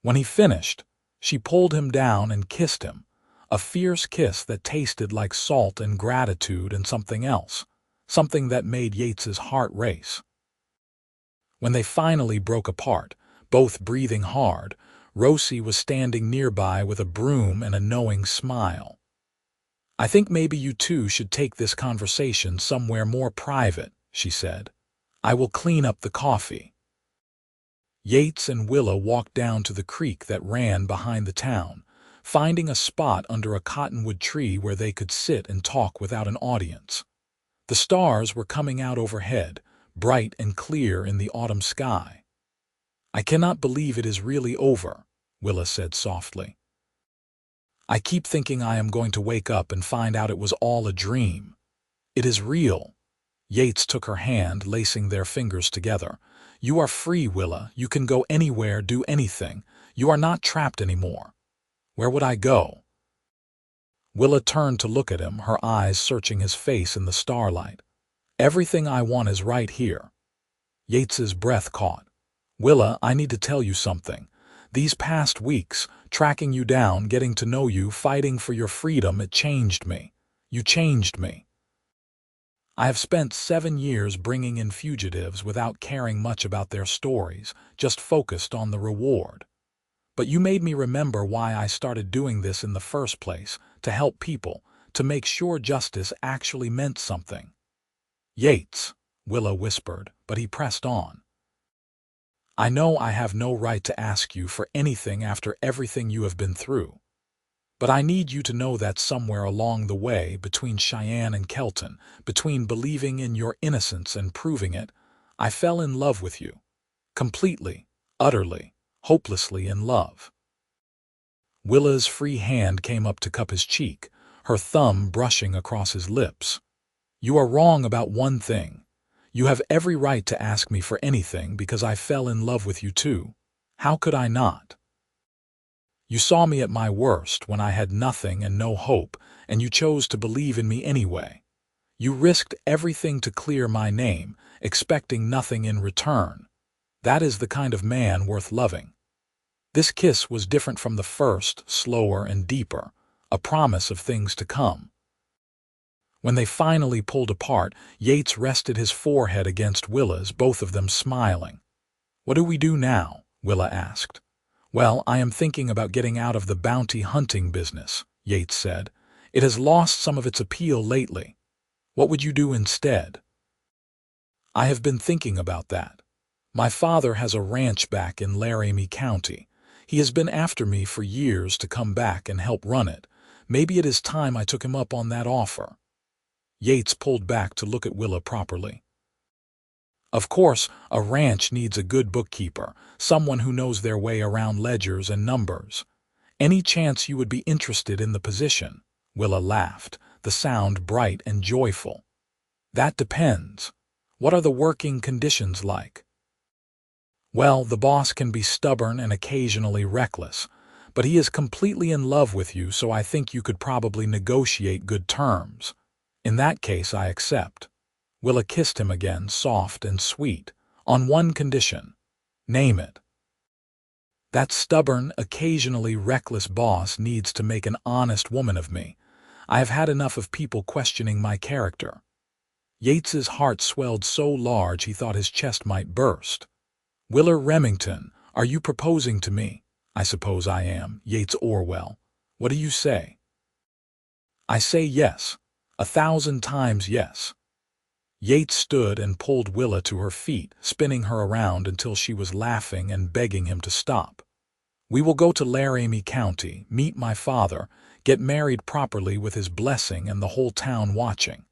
When he finished, she pulled him down and kissed him, a fierce kiss that tasted like salt and gratitude and something else, something that made Yates's heart race. When they finally broke apart, both breathing hard, Rosie was standing nearby with a broom and a knowing smile. "I think maybe you two should take this conversation somewhere more private," she said. "I will clean up the coffee." Yates and Willa walked down to the creek that ran behind the town, finding a spot under a cottonwood tree where they could sit and talk without an audience. The stars were coming out overhead, bright and clear in the autumn sky. "I cannot believe it is really over," Willa said softly. "I keep thinking I am going to wake up and find out it was all a dream. It is real." Yates took her hand, lacing their fingers together. "You are free, Willa. You can go anywhere, do anything. You are not trapped anymore." "Where would I go?" Willa turned to look at him, her eyes searching his face in the starlight. "Everything I want is right here." Yates's breath caught. "Willa, I need to tell you something. These past weeks, tracking you down, getting to know you, fighting for your freedom, it changed me. You changed me. I have spent 7 years bringing in fugitives without caring much about their stories, just focused on the reward. But you made me remember why I started doing this in the first place, to help people, to make sure justice actually meant something." "Yates," Willa whispered, but he pressed on. "I know I have no right to ask you for anything after everything you have been through. But I need you to know that somewhere along the way, between Cheyenne and Kelton, between believing in your innocence and proving it, I fell in love with you. Completely, utterly, hopelessly in love." Willa's free hand came up to cup his cheek, her thumb brushing across his lips. "You are wrong about one thing. You have every right to ask me for anything because I fell in love with you too. How could I not? You saw me at my worst when I had nothing and no hope, and you chose to believe in me anyway. You risked everything to clear my name, expecting nothing in return. That is the kind of man worth loving. This kiss was different from the first, slower and deeper, a promise of things to come." When they finally pulled apart, Yates rested his forehead against Willa's, both of them smiling. "What do we do now?" Willa asked. "Well, I am thinking about getting out of the bounty hunting business," Yates said. "It has lost some of its appeal lately." What would you do instead? I have been thinking about that. My father has a ranch back in Laramie County. He has been after me for years to come back and help run it. Maybe it is time I took him up on that offer. Yates pulled back to look at Willa properly. Of course, a ranch needs a good bookkeeper, someone who knows their way around ledgers and numbers. Any chance you would be interested in the position? Willa laughed, the sound bright and joyful. That depends. What are the working conditions like? Well, the boss can be stubborn and occasionally reckless, but he is completely in love with you, so I think you could probably negotiate good terms. In that case, I accept. Willa kissed him again, soft and sweet, on one condition. Name it. That stubborn, occasionally reckless boss needs to make an honest woman of me. I have had enough of people questioning my character. Yates's heart swelled so large he thought his chest might burst. Willa Remington, are you proposing to me? I suppose I am, Yates Orwell. What do you say? I say yes, 1,000 times yes. Yates stood and pulled Willa to her feet, spinning her around until she was laughing and begging him to stop. We will go to Laramie County, meet my father, get married properly with his blessing and the whole town watching.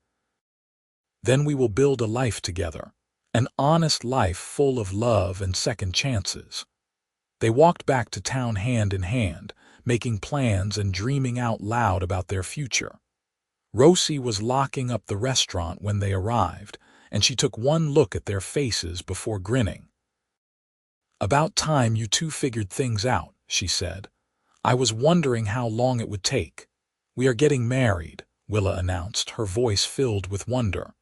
Then we will build a life together, an honest life full of love and second chances. They walked back to town hand in hand, making plans and dreaming out loud about their future. Rosie was locking up the restaurant when they arrived, and she took one look at their faces before grinning. About time you two figured things out, she said. I was wondering how long it would take. We are getting married, Willa announced, her voice filled with wonder.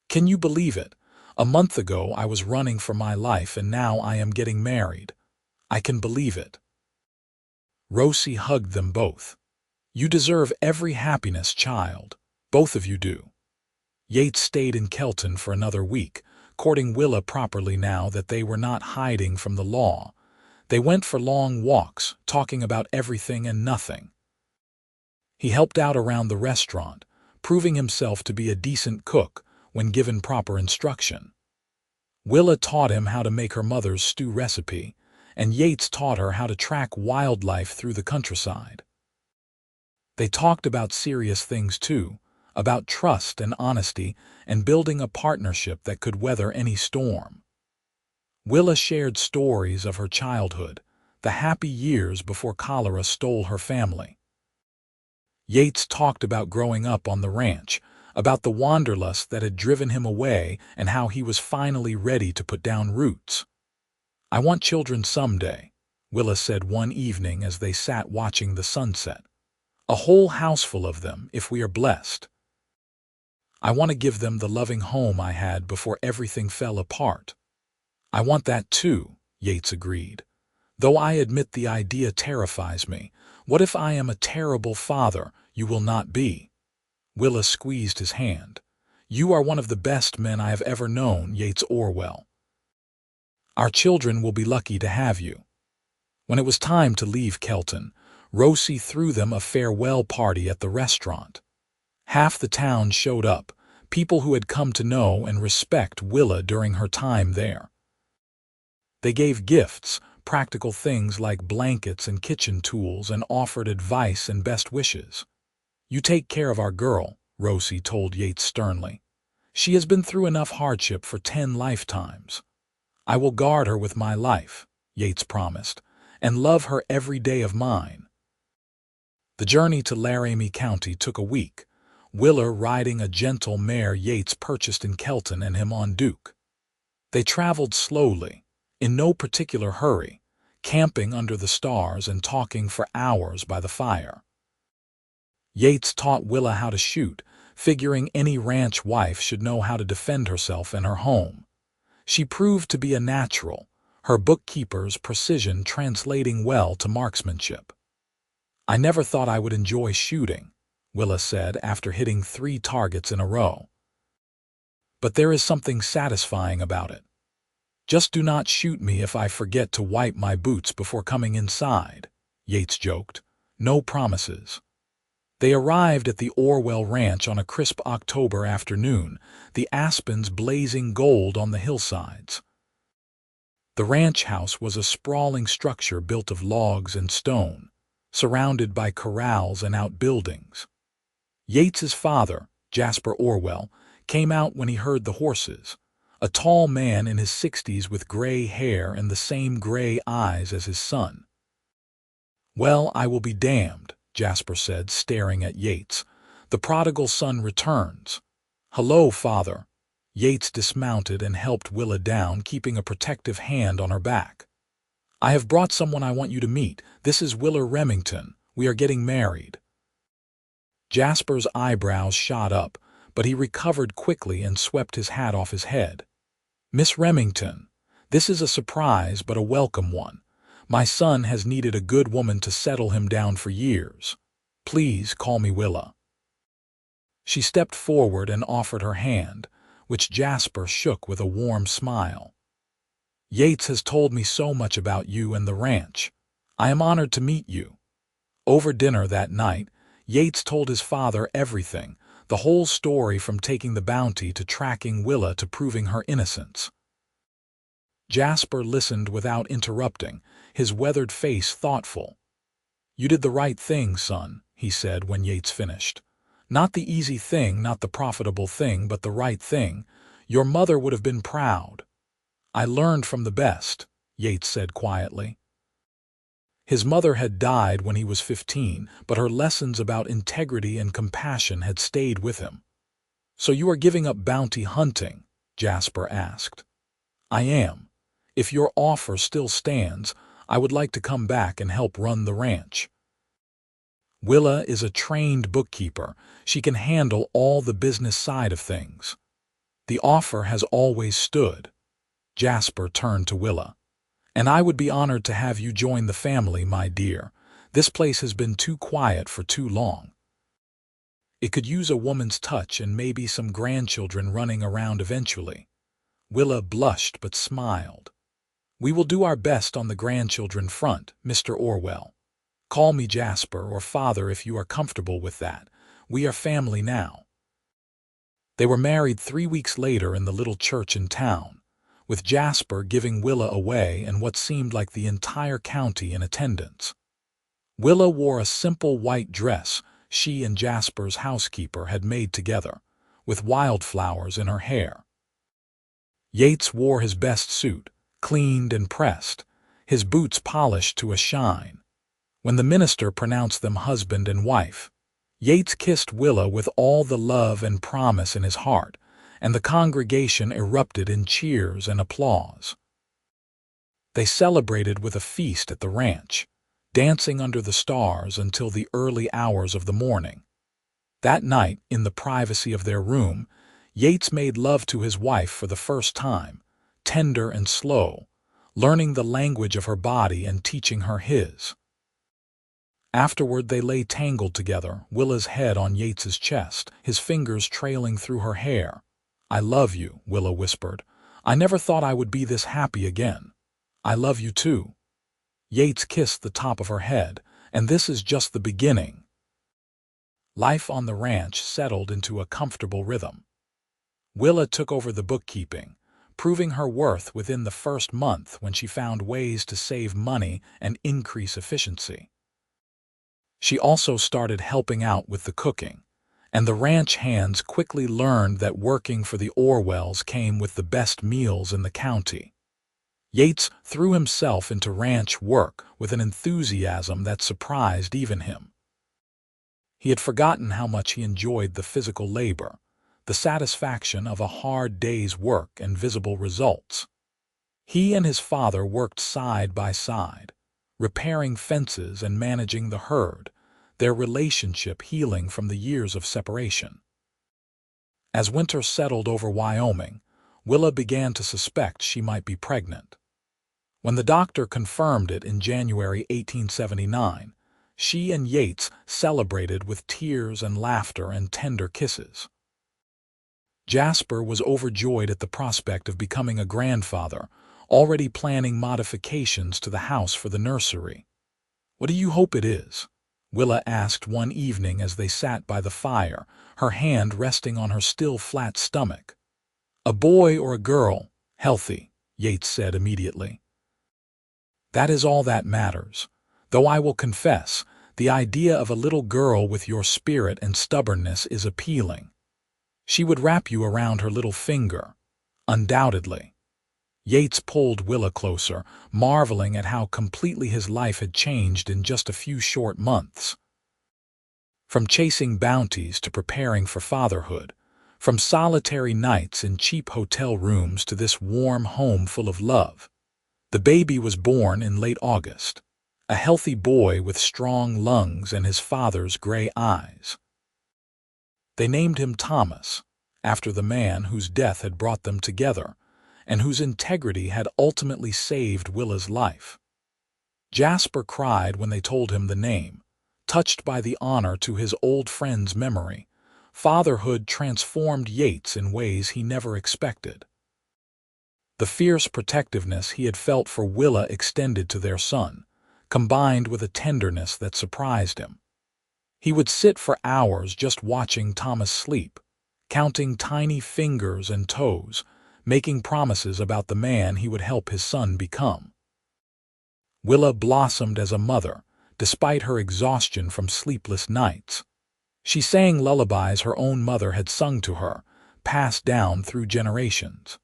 Can you believe it? A month ago I was running for my life and now I am getting married. I can believe it. Rosie hugged them both. You deserve every happiness, child. Both of you do. Yates stayed in Kelton for another week, courting Willa properly now that they were not hiding from the law. They went for long walks, talking about everything and nothing. He helped out around the restaurant, proving himself to be a decent cook when given proper instruction. Willa taught him how to make her mother's stew recipe, and Yates taught her how to track wildlife through the countryside. They talked about serious things too, about trust and honesty and building a partnership that could weather any storm. Willa shared stories of her childhood, the happy years before cholera stole her family. Yates talked about growing up on the ranch, about the wanderlust that had driven him away and how he was finally ready to put down roots. I want children someday, Willa said one evening as they sat watching the sunset. A whole houseful of them, if we are blessed. I want to give them the loving home I had before everything fell apart. I want that too, Yates agreed. Though I admit the idea terrifies me. What if I am a terrible father? You will not be. Willa squeezed his hand. You are one of the best men I have ever known, Yates Orwell. Our children will be lucky to have you. When it was time to leave Kelton, Rosie threw them a farewell party at the restaurant. Half the town showed up, people who had come to know and respect Willa during her time there. They gave gifts, practical things like blankets and kitchen tools, and offered advice and best wishes. You take care of our girl, Rosie told Yates sternly. She has been through enough hardship for 10 lifetimes. I will guard her with my life, Yates promised, and love her every day of mine. The journey to Laramie County took a week, Willa riding a gentle mare Yates purchased in Kelton and him on Duke. They traveled slowly, in no particular hurry, camping under the stars and talking for hours by the fire. Yates taught Willa how to shoot, figuring any ranch wife should know how to defend herself and her home. She proved to be a natural, her bookkeeper's precision translating well to marksmanship. I never thought I would enjoy shooting, Willa said after hitting 3 targets in a row. But there is something satisfying about it. Just do not shoot me if I forget to wipe my boots before coming inside, Yates joked. No promises. They arrived at the Orwell Ranch on a crisp October afternoon, the aspens blazing gold on the hillsides. The ranch house was a sprawling structure built of logs and stone, surrounded by corrals and outbuildings. Yates's father, Jasper Orwell, came out when he heard the horses, a tall man in his 60s with gray hair and the same gray eyes as his son. "Well, I will be damned," Jasper said, staring at Yates. "The prodigal son returns." "Hello, father." Yates dismounted and helped Willa down, keeping a protective hand on her back. "I have brought someone I want you to meet. This is Willa Remington. We are getting married." Jasper's eyebrows shot up, but he recovered quickly and swept his hat off his head. "Miss Remington, this is a surprise but a welcome one. My son has needed a good woman to settle him down for years. Please call me Willa." She stepped forward and offered her hand, which Jasper shook with a warm smile. "Yates has told me so much about you and the ranch. I am honored to meet you." Over dinner that night, Yates told his father everything, the whole story from taking the bounty to tracking Willa to proving her innocence. Jasper listened without interrupting, his weathered face thoughtful. "You did the right thing, son," he said when Yates finished. "Not the easy thing, not the profitable thing, but the right thing. Your mother would have been proud." "I learned from the best," Yates said quietly. His mother had died when he was 15, but her lessons about integrity and compassion had stayed with him. "So you are giving up bounty hunting?" Jasper asked. "I am. If your offer still stands, I would like to come back and help run the ranch." "Willa is a trained bookkeeper. She can handle all the business side of things." "The offer has always stood." Jasper turned to Willa. "And I would be honored to have you join the family, my dear. This place has been too quiet for too long. It could use a woman's touch and maybe some grandchildren running around eventually." Willa blushed but smiled. "We will do our best on the grandchildren front, Mr. Orwell. Call me Jasper or father if you are comfortable with that. We are family now." They were married 3 weeks later in the little church in town, with Jasper giving Willa away and what seemed like the entire county in attendance. Willa wore a simple white dress she and Jasper's housekeeper had made together, with wildflowers in her hair. Yates wore his best suit, cleaned and pressed, his boots polished to a shine. When the minister pronounced them husband and wife, Yates kissed Willa with all the love and promise in his heart, and the congregation erupted in cheers and applause. They celebrated with a feast at the ranch, dancing under the stars until the early hours of the morning. That night, in the privacy of their room, Yates made love to his wife for the first time, tender and slow, learning the language of her body and teaching her his. Afterward they lay tangled together, Willa's head on Yates's chest, his fingers trailing through her hair. "I love you," Willa whispered. "I never thought I would be this happy again." "I love you too." Yates kissed the top of her head, "And this is just the beginning." Life on the ranch settled into a comfortable rhythm. Willa took over the bookkeeping, proving her worth within the first month when she found ways to save money and increase efficiency. She also started helping out with the cooking, and the ranch hands quickly learned that working for the Orwells came with the best meals in the county. Yates threw himself into ranch work with an enthusiasm that surprised even him. He had forgotten how much he enjoyed the physical labor, the satisfaction of a hard day's work and visible results. He and his father worked side by side, repairing fences and managing the herd, their relationship healing from the years of separation. As winter settled over Wyoming, Willa began to suspect she might be pregnant. When the doctor confirmed it in January 1879, she and Yates celebrated with tears and laughter and tender kisses. Jasper was overjoyed at the prospect of becoming a grandfather, already planning modifications to the house for the nursery. "What do you hope it is?" Willa asked one evening as they sat by the fire, her hand resting on her still flat stomach. "A boy or a girl, healthy," Yates said immediately. "That is all that matters. Though I will confess, the idea of a little girl with your spirit and stubbornness is appealing. She would wrap you around her little finger, undoubtedly." Yates pulled Willa closer, marveling at how completely his life had changed in just a few short months. From chasing bounties to preparing for fatherhood, from solitary nights in cheap hotel rooms to this warm home full of love. The baby was born in late August, a healthy boy with strong lungs and his father's gray eyes. They named him Thomas, after the man whose death had brought them together, and whose integrity had ultimately saved Willa's life. Jasper cried when they told him the name, touched by the honor to his old friend's memory. Fatherhood transformed Yates in ways he never expected. The fierce protectiveness he had felt for Willa extended to their son, combined with a tenderness that surprised him. He would sit for hours just watching Thomas sleep, counting tiny fingers and toes, making promises about the man he would help his son become. Willa blossomed as a mother, despite her exhaustion from sleepless nights. She sang lullabies her own mother had sung to her, passed down through generations.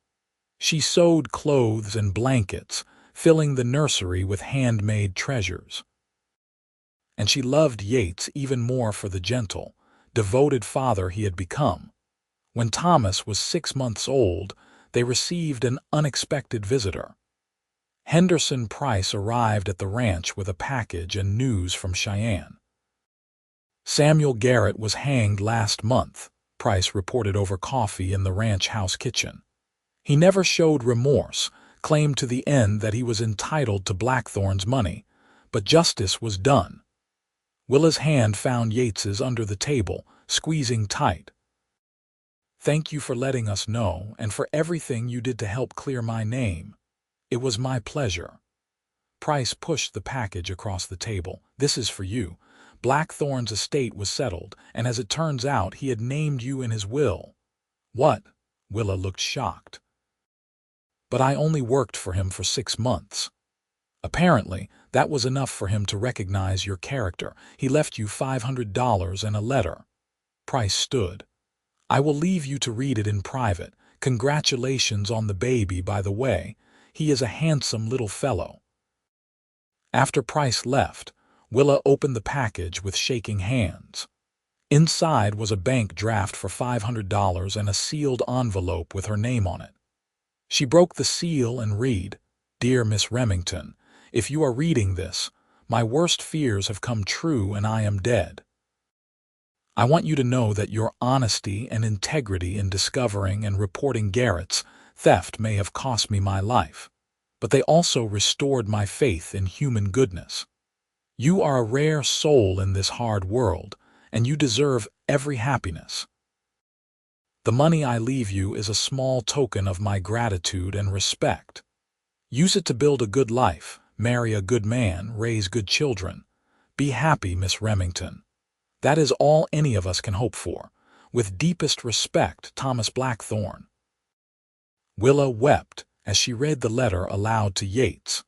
She sewed clothes and blankets, filling the nursery with handmade treasures. And she loved Yates even more for the gentle, devoted father he had become. When Thomas was 6 months old, they received an unexpected visitor. Henderson Price arrived at the ranch with a package and news from Cheyenne. "Samuel Garrett was hanged last month," Price reported over coffee in the ranch house kitchen. "He never showed remorse, claimed to the end that he was entitled to Blackthorn's money, but justice was done." Willa's hand found Yates's under the table, squeezing tight. "Thank you for letting us know and for everything you did to help clear my name. It was my pleasure." Price pushed the package across the table. "This is for you. Blackthorn's estate was settled, and as it turns out, he had named you in his will." "What?" Willa looked shocked. "But I only worked for him for 6 months. Apparently, that was enough for him to recognize your character. He left you $500 and a letter." Price stood. "I will leave you to read it in private. Congratulations on the baby, by the way. He is a handsome little fellow." After Price left, Willa opened the package with shaking hands. Inside was a bank draft for $500 and a sealed envelope with her name on it. She broke the seal and read, "Dear Miss Remington, if you are reading this, my worst fears have come true and I am dead. I want you to know that your honesty and integrity in discovering and reporting Garrett's theft may have cost me my life, but they also restored my faith in human goodness. You are a rare soul in this hard world, and you deserve every happiness. The money I leave you is a small token of my gratitude and respect. Use it to build a good life, marry a good man, raise good children. Be happy, Miss Remington. That is all any of us can hope for. With deepest respect, Thomas Blackthorn." Willa wept as she read the letter aloud to Yates,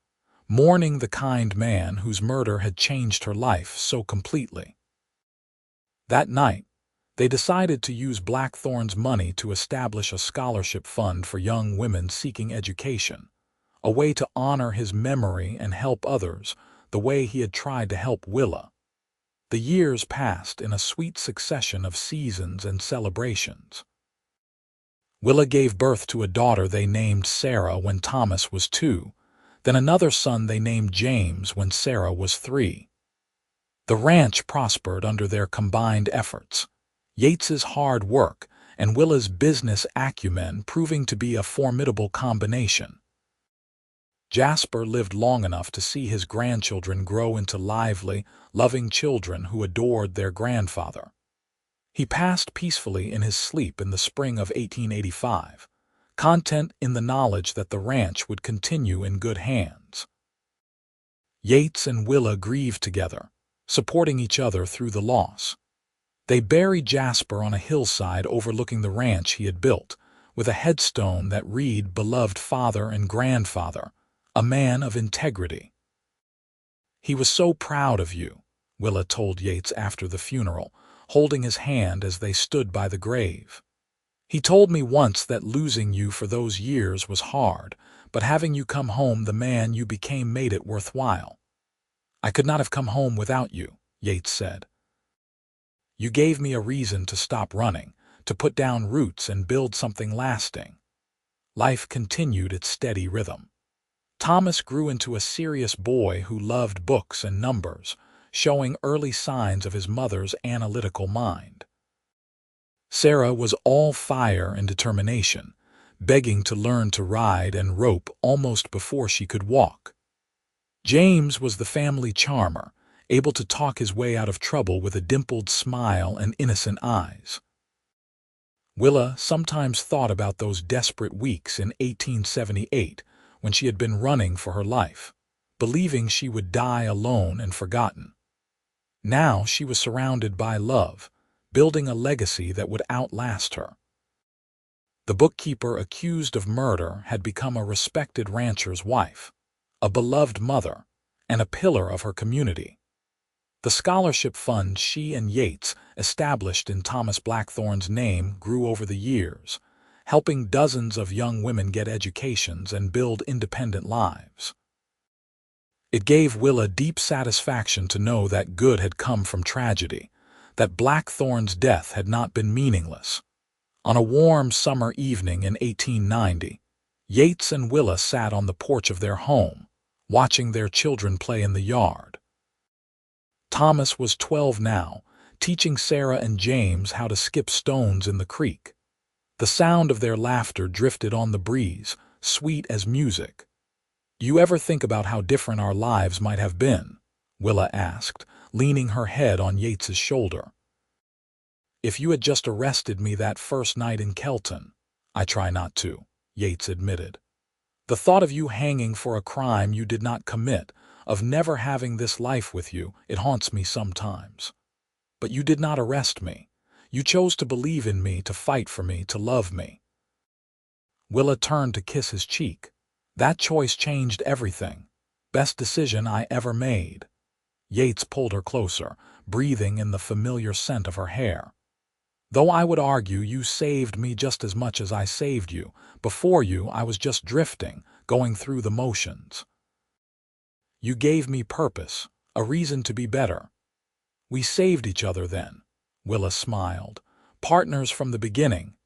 mourning the kind man whose murder had changed her life so completely. That night, they decided to use Blackthorn's money to establish a scholarship fund for young women seeking education, a way to honor his memory and help others the way he had tried to help Willa. The years passed in a sweet succession of seasons and celebrations. Willa gave birth to a daughter they named Sarah when Thomas was 2, then another son they named James when Sarah was 3. The ranch prospered under their combined efforts, Yates's hard work and Willa's business acumen proving to be a formidable combination. Jasper lived long enough to see his grandchildren grow into lively, loving children who adored their grandfather. He passed peacefully in his sleep in the spring of 1885, content in the knowledge that the ranch would continue in good hands. Yates and Willa grieved together, supporting each other through the loss. They buried Jasper on a hillside overlooking the ranch he had built, with a headstone that read "Beloved Father and Grandfather, a man of integrity." "He was so proud of you," Willa told Yates after the funeral, holding his hand as they stood by the grave. "He told me once that losing you for those years was hard, but having you come home the man you became made it worthwhile." "I could not have come home without you," Yates said. "You gave me a reason to stop running, to put down roots and build something lasting." Life continued its steady rhythm. Thomas grew into a serious boy who loved books and numbers, showing early signs of his mother's analytical mind. Sarah was all fire and determination, begging to learn to ride and rope almost before she could walk. James was the family charmer, able to talk his way out of trouble with a dimpled smile and innocent eyes. Willa sometimes thought about those desperate weeks in 1878 when she had been running for her life, believing she would die alone and forgotten. Now she was surrounded by love, building a legacy that would outlast her. The bookkeeper accused of murder had become a respected rancher's wife, a beloved mother, and a pillar of her community. The scholarship fund she and Yates established in Thomas Blackthorne's name grew over the years, helping dozens of young women get educations and build independent lives. It gave Willa deep satisfaction to know that good had come from tragedy, that Blackthorne's death had not been meaningless. On a warm summer evening in 1890, Yates and Willa sat on the porch of their home, watching their children play in the yard. Thomas was 12 now, teaching Sarah and James how to skip stones in the creek. The sound of their laughter drifted on the breeze, sweet as music. "Do you ever think about how different our lives might have been?" Willa asked, leaning her head on Yates's shoulder. "If you had just arrested me that first night in Kelton." "I try not to," Yates admitted. "The thought of you hanging for a crime you did not commit, of never having this life with you, it haunts me sometimes. But you did not arrest me. You chose to believe in me, to fight for me, to love me." Willa turned to kiss his cheek. "That choice changed everything. Best decision I ever made." Yates pulled her closer, breathing in the familiar scent of her hair. "Though I would argue you saved me just as much as I saved you. Before you, I was just drifting, going through the motions. You gave me purpose, a reason to be better. We saved each other then." Willa smiled. "Partners from the beginning."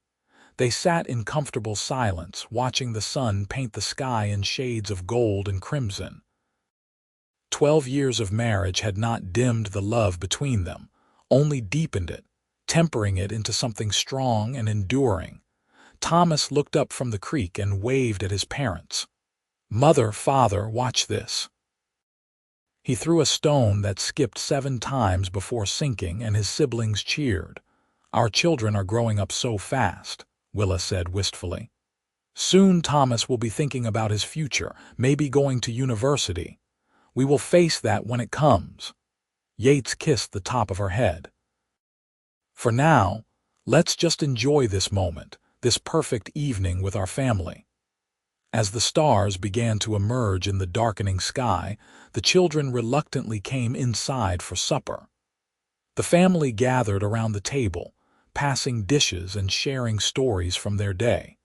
They sat in comfortable silence, watching the sun paint the sky in shades of gold and crimson. 12 years of marriage had not dimmed the love between them, only deepened it, tempering it into something strong and enduring. Thomas looked up from the creek and waved at his parents. "Mother, father, watch this." He threw a stone that skipped 7 times before sinking, and his siblings cheered. "Our children are growing up so fast," Willa said wistfully. "Soon Thomas will be thinking about his future, maybe going to university. We will face that when it comes." Yates kissed the top of her head. "For now, let's just enjoy this moment, this perfect evening with our family." As the stars began to emerge in the darkening sky, the children reluctantly came inside for supper. The family gathered around the table, passing dishes and sharing stories from their day.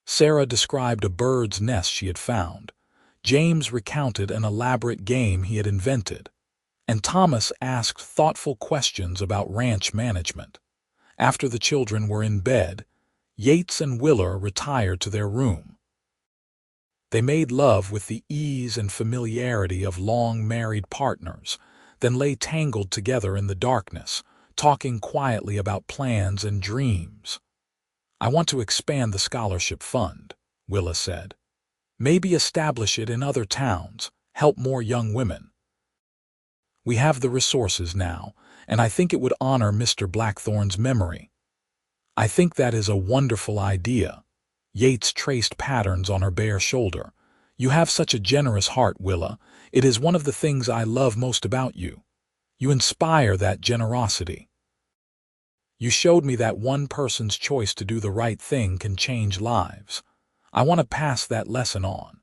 Sarah described a bird's nest she had found. James recounted an elaborate game he had invented, and Thomas asked thoughtful questions about ranch management. After the children were in bed, Yates and Willa retired to their room. They made love with the ease and familiarity of long-married partners, then lay tangled together in the darkness, talking quietly about plans and dreams. "I want to expand the scholarship fund," Willa said. "Maybe establish it in other towns, help more young women. We have the resources now, and I think it would honor Mr. Blackthorne's memory." "I think that is a wonderful idea." Yates traced patterns on her bare shoulder. "You have such a generous heart, Willa. It is one of the things I love most about you. You inspire that generosity. You showed me that one person's choice to do the right thing can change lives. I want to pass that lesson on."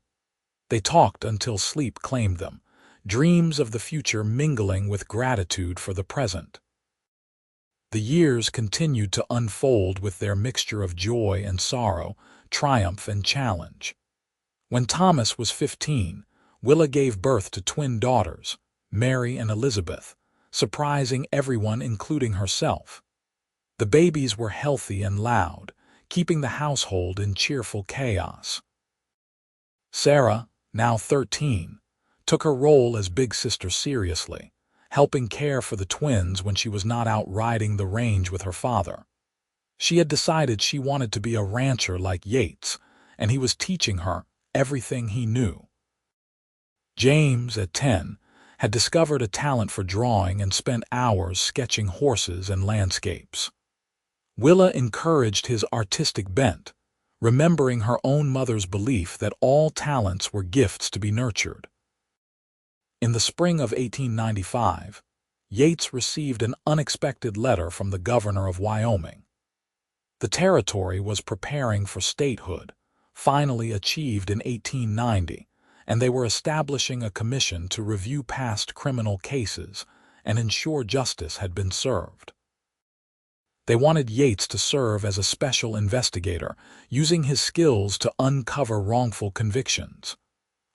They talked until sleep claimed them, dreams of the future mingling with gratitude for the present. The years continued to unfold with their mixture of joy and sorrow, triumph and challenge. When Thomas was 15, Willa gave birth to twin daughters, Mary and Elizabeth, surprising everyone including herself. The babies were healthy and loud, keeping the household in cheerful chaos. Sarah, now 13, took her role as big sister seriously, helping care for the twins when she was not out riding the range with her father. She had decided she wanted to be a rancher like Yates, and he was teaching her everything he knew. James, at 10, had discovered a talent for drawing and spent hours sketching horses and landscapes. Willa encouraged his artistic bent, remembering her own mother's belief that all talents were gifts to be nurtured. In the spring of 1895, Yates received an unexpected letter from the governor of Wyoming. The territory was preparing for statehood, finally achieved in 1890, and they were establishing a commission to review past criminal cases and ensure justice had been served. They wanted Yates to serve as a special investigator, using his skills to uncover wrongful convictions.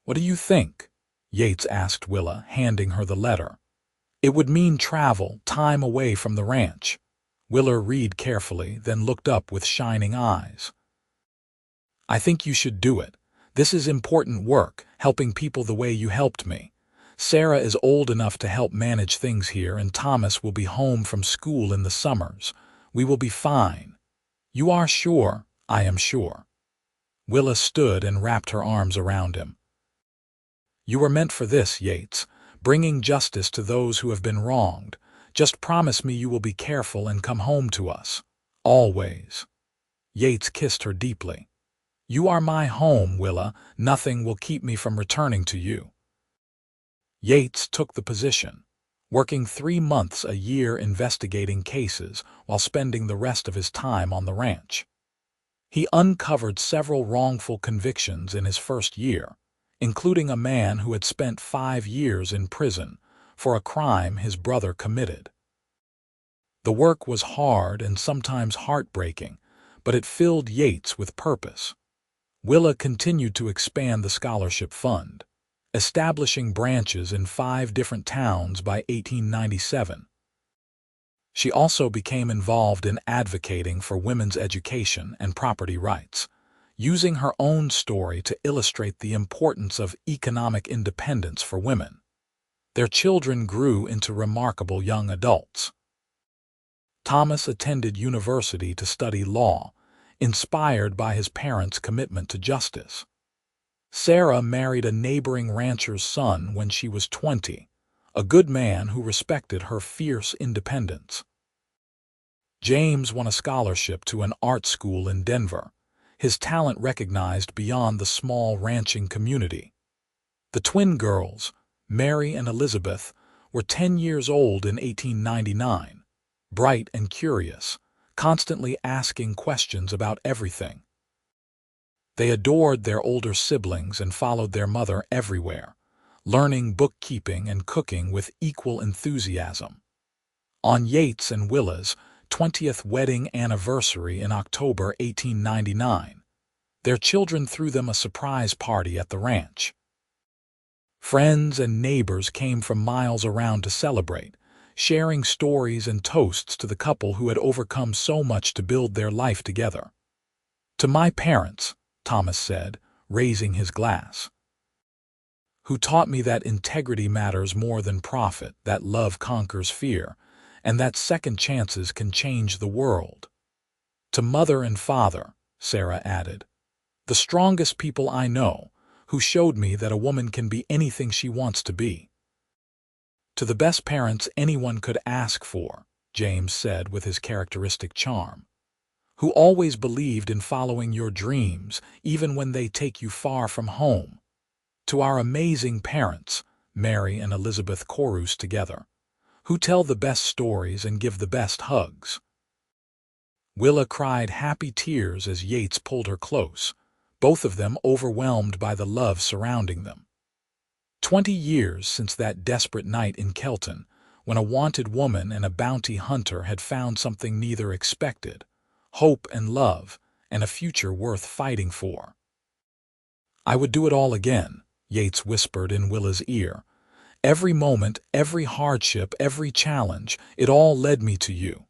"What do you think?" Yates asked Willa, handing her the letter. "It would mean travel, time away from the ranch." Willa read carefully, then looked up with shining eyes. "I think you should do it. This is important work, helping people the way you helped me. Sarah is old enough to help manage things here, and Thomas will be home from school in the summers. We will be fine." "You are sure?" "I am sure." Willa stood and wrapped her arms around him. "You were meant for this, Yates, bringing justice to those who have been wronged. Just promise me you will be careful and come home to us. Always." Yates kissed her deeply. "You are my home, Willa. Nothing will keep me from returning to you." Yates took the position, working 3 months a year investigating cases while spending the rest of his time on the ranch. He uncovered several wrongful convictions in his first year, including a man who had spent 5 years in prison for a crime his brother committed. The work was hard and sometimes heartbreaking, but it filled Yates with purpose. Willa continued to expand the scholarship fund, establishing branches in 5 different towns by 1897. She also became involved in advocating for women's education and property rights, using her own story to illustrate the importance of economic independence for women. Their children grew into remarkable young adults. Thomas attended university to study law, inspired by his parents' commitment to justice. Sarah married a neighboring rancher's son when she was 20, a good man who respected her fierce independence. James won a scholarship to an art school in Denver, his talent recognized beyond the small ranching community. The twin girls, Mary and Elizabeth, were 10 years old in 1899, bright and curious, constantly asking questions about everything. They adored their older siblings and followed their mother everywhere, learning bookkeeping and cooking with equal enthusiasm. On Yates and Willa's 20th wedding anniversary in October 1899, their children threw them a surprise party at the ranch. Friends and neighbors came from miles around to celebrate, sharing stories and toasts to the couple who had overcome so much to build their life together. "To my parents," Thomas said, raising his glass, "who taught me that integrity matters more than profit, that love conquers fear, and that second chances can change the world." "To mother and father," Sarah added, "the strongest people I know, who showed me that a woman can be anything she wants to be." "To the best parents anyone could ask for," James said with his characteristic charm, "who always believed in following your dreams even when they take you far from home." "To our amazing parents," Mary and Elizabeth chorused together, Who tell the best stories and give the best hugs? Willa cried happy tears as Yates pulled her close, both of them overwhelmed by the love surrounding them. 20 years since that desperate night in Kelton, when a wanted woman and a bounty hunter had found something neither expected, hope and love, and a future worth fighting for. "I would do it all again," Yates whispered in Willa's ear. "Every moment, every hardship, every challenge, it all led me to you.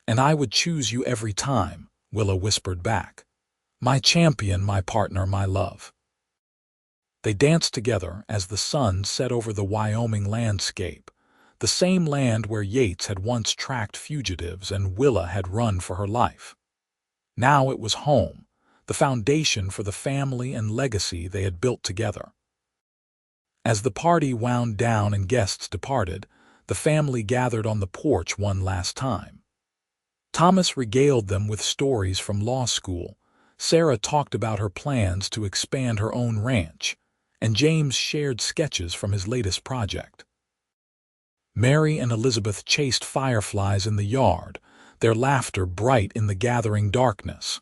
And I would choose you every time," Willa whispered back. "My champion, my partner, my love." They danced together as the sun set over the Wyoming landscape, the same land where Yates had once tracked fugitives and Willa had run for her life. Now it was home, the foundation for the family and legacy they had built together. As the party wound down and guests departed, the family gathered on the porch one last time. Thomas regaled them with stories from law school, Sarah talked about her plans to expand her own ranch, and James shared sketches from his latest project. Mary and Elizabeth chased fireflies in the yard, their laughter bright in the gathering darkness.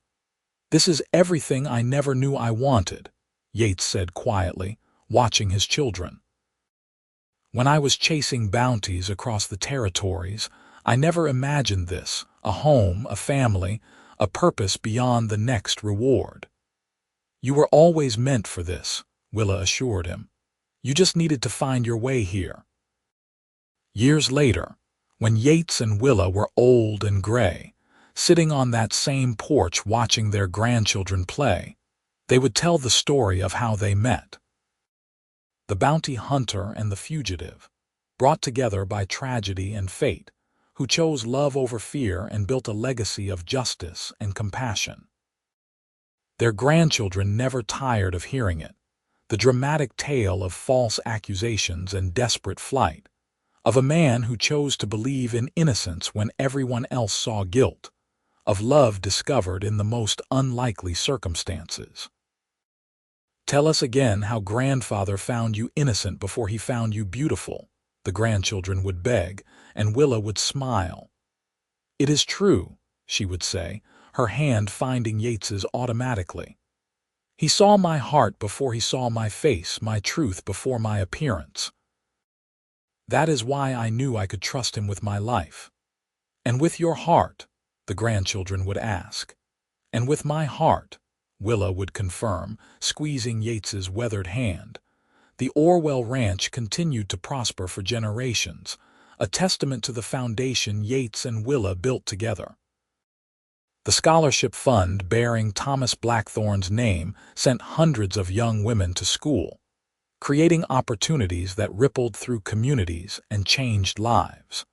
"This is everything I never knew I wanted," Yates said quietly, watching his children. "When I was chasing bounties across the territories, I never imagined this, a home, a family, a purpose beyond the next reward." "You were always meant for this," Willa assured him. "You just needed to find your way here." Years later, when Yates and Willa were old and gray, sitting on that same porch watching their grandchildren play, they would tell the story of how they met. The bounty hunter and the fugitive, brought together by tragedy and fate, who chose love over fear and built a legacy of justice and compassion. Their grandchildren never tired of hearing it, the dramatic tale of false accusations and desperate flight, of a man who chose to believe in innocence when everyone else saw guilt, of love discovered in the most unlikely circumstances. "Tell us again how grandfather found you innocent before he found you beautiful," the grandchildren would beg, and Willa would smile. "It is true," she would say, her hand finding Yates's automatically. "He saw my heart before he saw my face, my truth before my appearance. That is why I knew I could trust him with my life." "And with your heart?" the grandchildren would ask. "And with my heart," Willa would confirm, squeezing Yates's weathered hand. The Orwell ranch continued to prosper for generations, a testament to the foundation Yates and Willa built together. The scholarship fund bearing Thomas Blackthorne's name sent hundreds of young women to school, creating opportunities that rippled through communities and changed lives.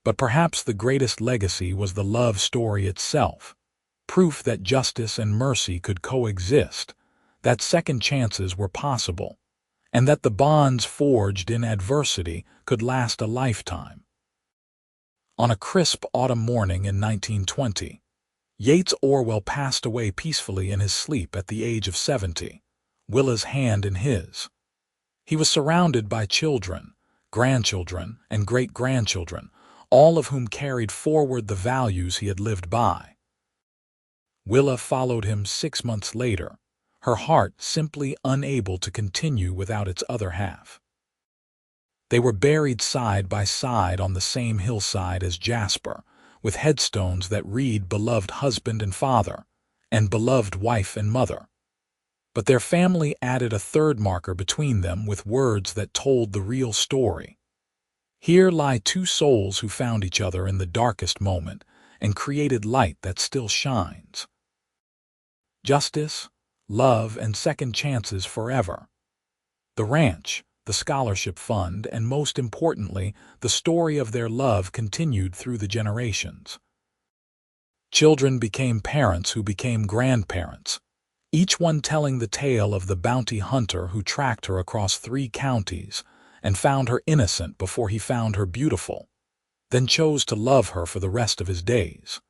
But perhaps the greatest legacy was the love story itself, proof that justice and mercy could coexist, that second chances were possible, and that the bonds forged in adversity could last a lifetime. On a crisp autumn morning in 1920, Yates Orwell passed away peacefully in his sleep at the age of 70, Willa's hand in his. He was surrounded by children, grandchildren, and great-grandchildren, all of whom carried forward the values he had lived by. Willa followed him 6 months later, her heart simply unable to continue without its other half. They were buried side by side on the same hillside as Jasper, with headstones that read beloved husband and father, and beloved wife and mother. But their family added a third marker between them with words that told the real story. "Here lie two souls who found each other in the darkest moment and created light that still shines. Justice, love, and second chances forever." The ranch, the scholarship fund, and most importantly, the story of their love continued through the generations. Children became parents who became grandparents, each one telling the tale of the bounty hunter who tracked her across 3 counties and found her innocent before he found her beautiful, then chose to love her for the rest of his days.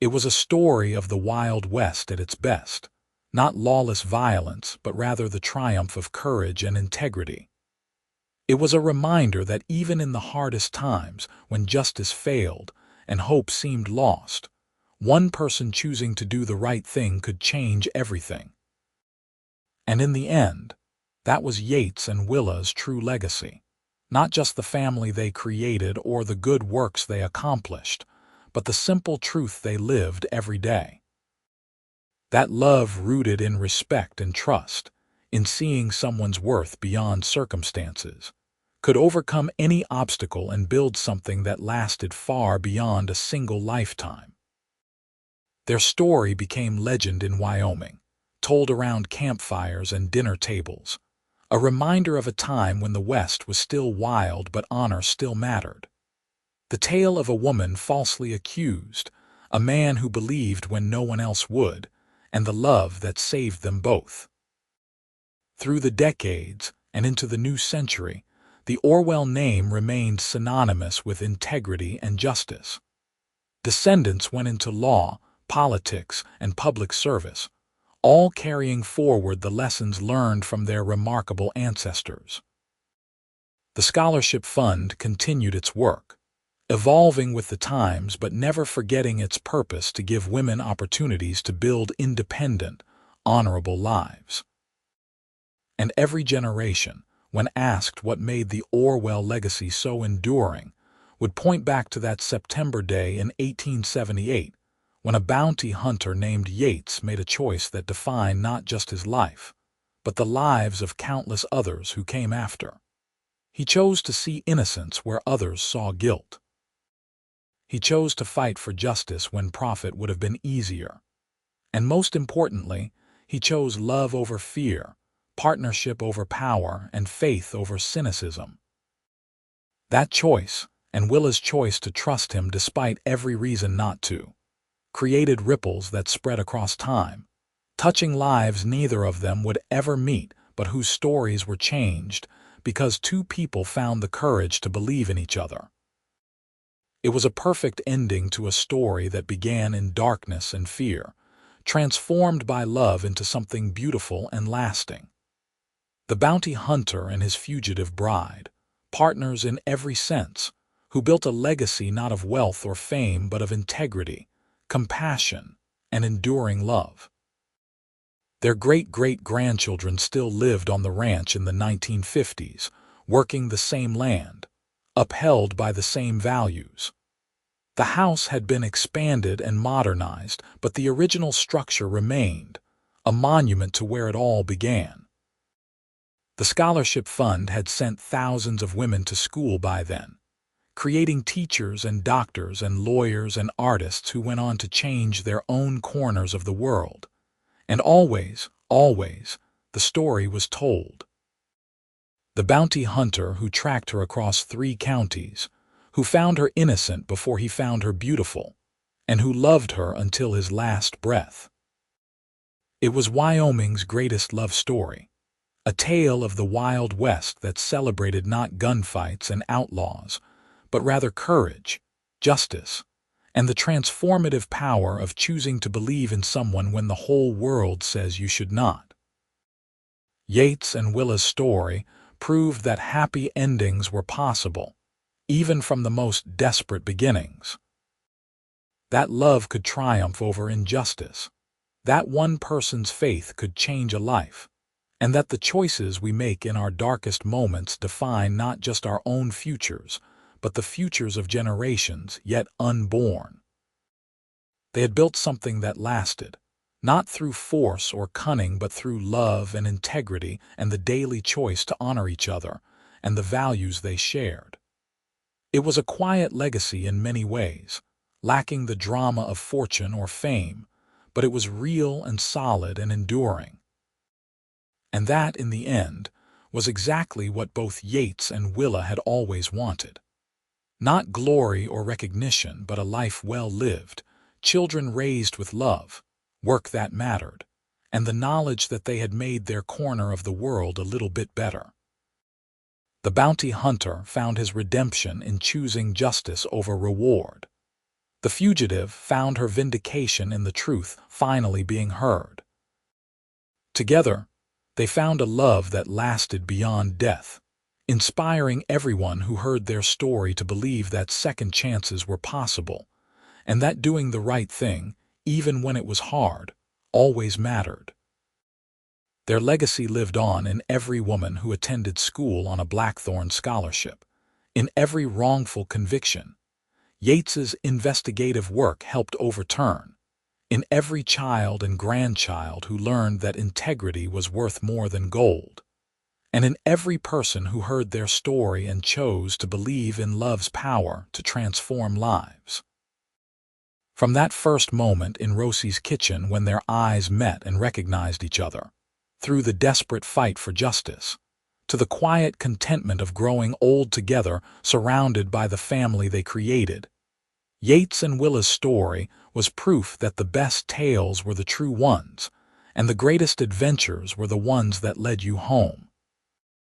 It was a story of the Wild West at its best, not lawless violence, but rather the triumph of courage and integrity. It was a reminder that even in the hardest times, when justice failed and hope seemed lost, one person choosing to do the right thing could change everything. And in the end, that was Yates and Willa's true legacy. Not just the family they created or the good works they accomplished, but the simple truth they lived every day. That love rooted in respect and trust, in seeing someone's worth beyond circumstances, could overcome any obstacle and build something that lasted far beyond a single lifetime. Their story became legend in Wyoming, told around campfires and dinner tables, a reminder of a time when the West was still wild but honor still mattered. The tale of a woman falsely accused, a man who believed when no one else would, and the love that saved them both. Through the decades and into the new century, the Orwell name remained synonymous with integrity and justice. Descendants went into law, politics, and public service, all carrying forward the lessons learned from their remarkable ancestors. The Scholarship Fund continued its work, evolving with the times but never forgetting its purpose to give women opportunities to build independent, honorable lives. And every generation, when asked what made the Orwell legacy so enduring, would point back to that September day in 1878, when a bounty hunter named Yates made a choice that defined not just his life, but the lives of countless others who came after. He chose to see innocence where others saw guilt. He chose to fight for justice when profit would have been easier. And most importantly, he chose love over fear, partnership over power, and faith over cynicism. That choice, and Willa's choice to trust him despite every reason not to, created ripples that spread across time, touching lives neither of them would ever meet but whose stories were changed because two people found the courage to believe in each other. It was a perfect ending to a story that began in darkness and fear, transformed by love into something beautiful and lasting. The bounty hunter and his fugitive bride, partners in every sense, who built a legacy not of wealth or fame but of integrity, compassion, and enduring love. Their great-great-grandchildren still lived on the ranch in the 1950s, working the same land, upheld by the same values. The house had been expanded and modernized, but the original structure remained, a monument to where it all began. The Scholarship Fund had sent thousands of women to school by then, creating teachers and doctors and lawyers and artists who went on to change their own corners of the world. And always, the story was told. The bounty hunter who tracked her across 3 counties, who found her innocent before he found her beautiful, and who loved her until his last breath. It was Wyoming's greatest love story, a tale of the Wild West that celebrated not gunfights and outlaws, but rather courage, justice, and the transformative power of choosing to believe in someone when the whole world says you should not. Yates and Willa's story proved that happy endings were possible, even from the most desperate beginnings. That love could triumph over injustice, that one person's faith could change a life, and that the choices we make in our darkest moments define not just our own futures, but the futures of generations yet unborn. They had built something that lasted, not through force or cunning but through love and integrity and the daily choice to honor each other and the values they shared. It was a quiet legacy in many ways, lacking the drama of fortune or fame, but it was real and solid and enduring. And that, in the end, was exactly what both Yates and Willa had always wanted. Not glory or recognition, but a life well lived, children raised with love, work that mattered, and the knowledge that they had made their corner of the world a little bit better. The bounty hunter found his redemption in choosing justice over reward. The fugitive found her vindication in the truth finally being heard. Together, they found a love that lasted beyond death, inspiring everyone who heard their story to believe that second chances were possible, and that doing the right thing, even when it was hard, always mattered. Their legacy lived on in every woman who attended school on a Blackthorn scholarship, in every wrongful conviction Yates's investigative work helped overturn, in every child and grandchild who learned that integrity was worth more than gold, and in every person who heard their story and chose to believe in love's power to transform lives. From that first moment in Rosie's kitchen when their eyes met and recognized each other, through the desperate fight for justice, to the quiet contentment of growing old together surrounded by the family they created, Yates and Willa's story was proof that the best tales were the true ones, and the greatest adventures were the ones that led you home.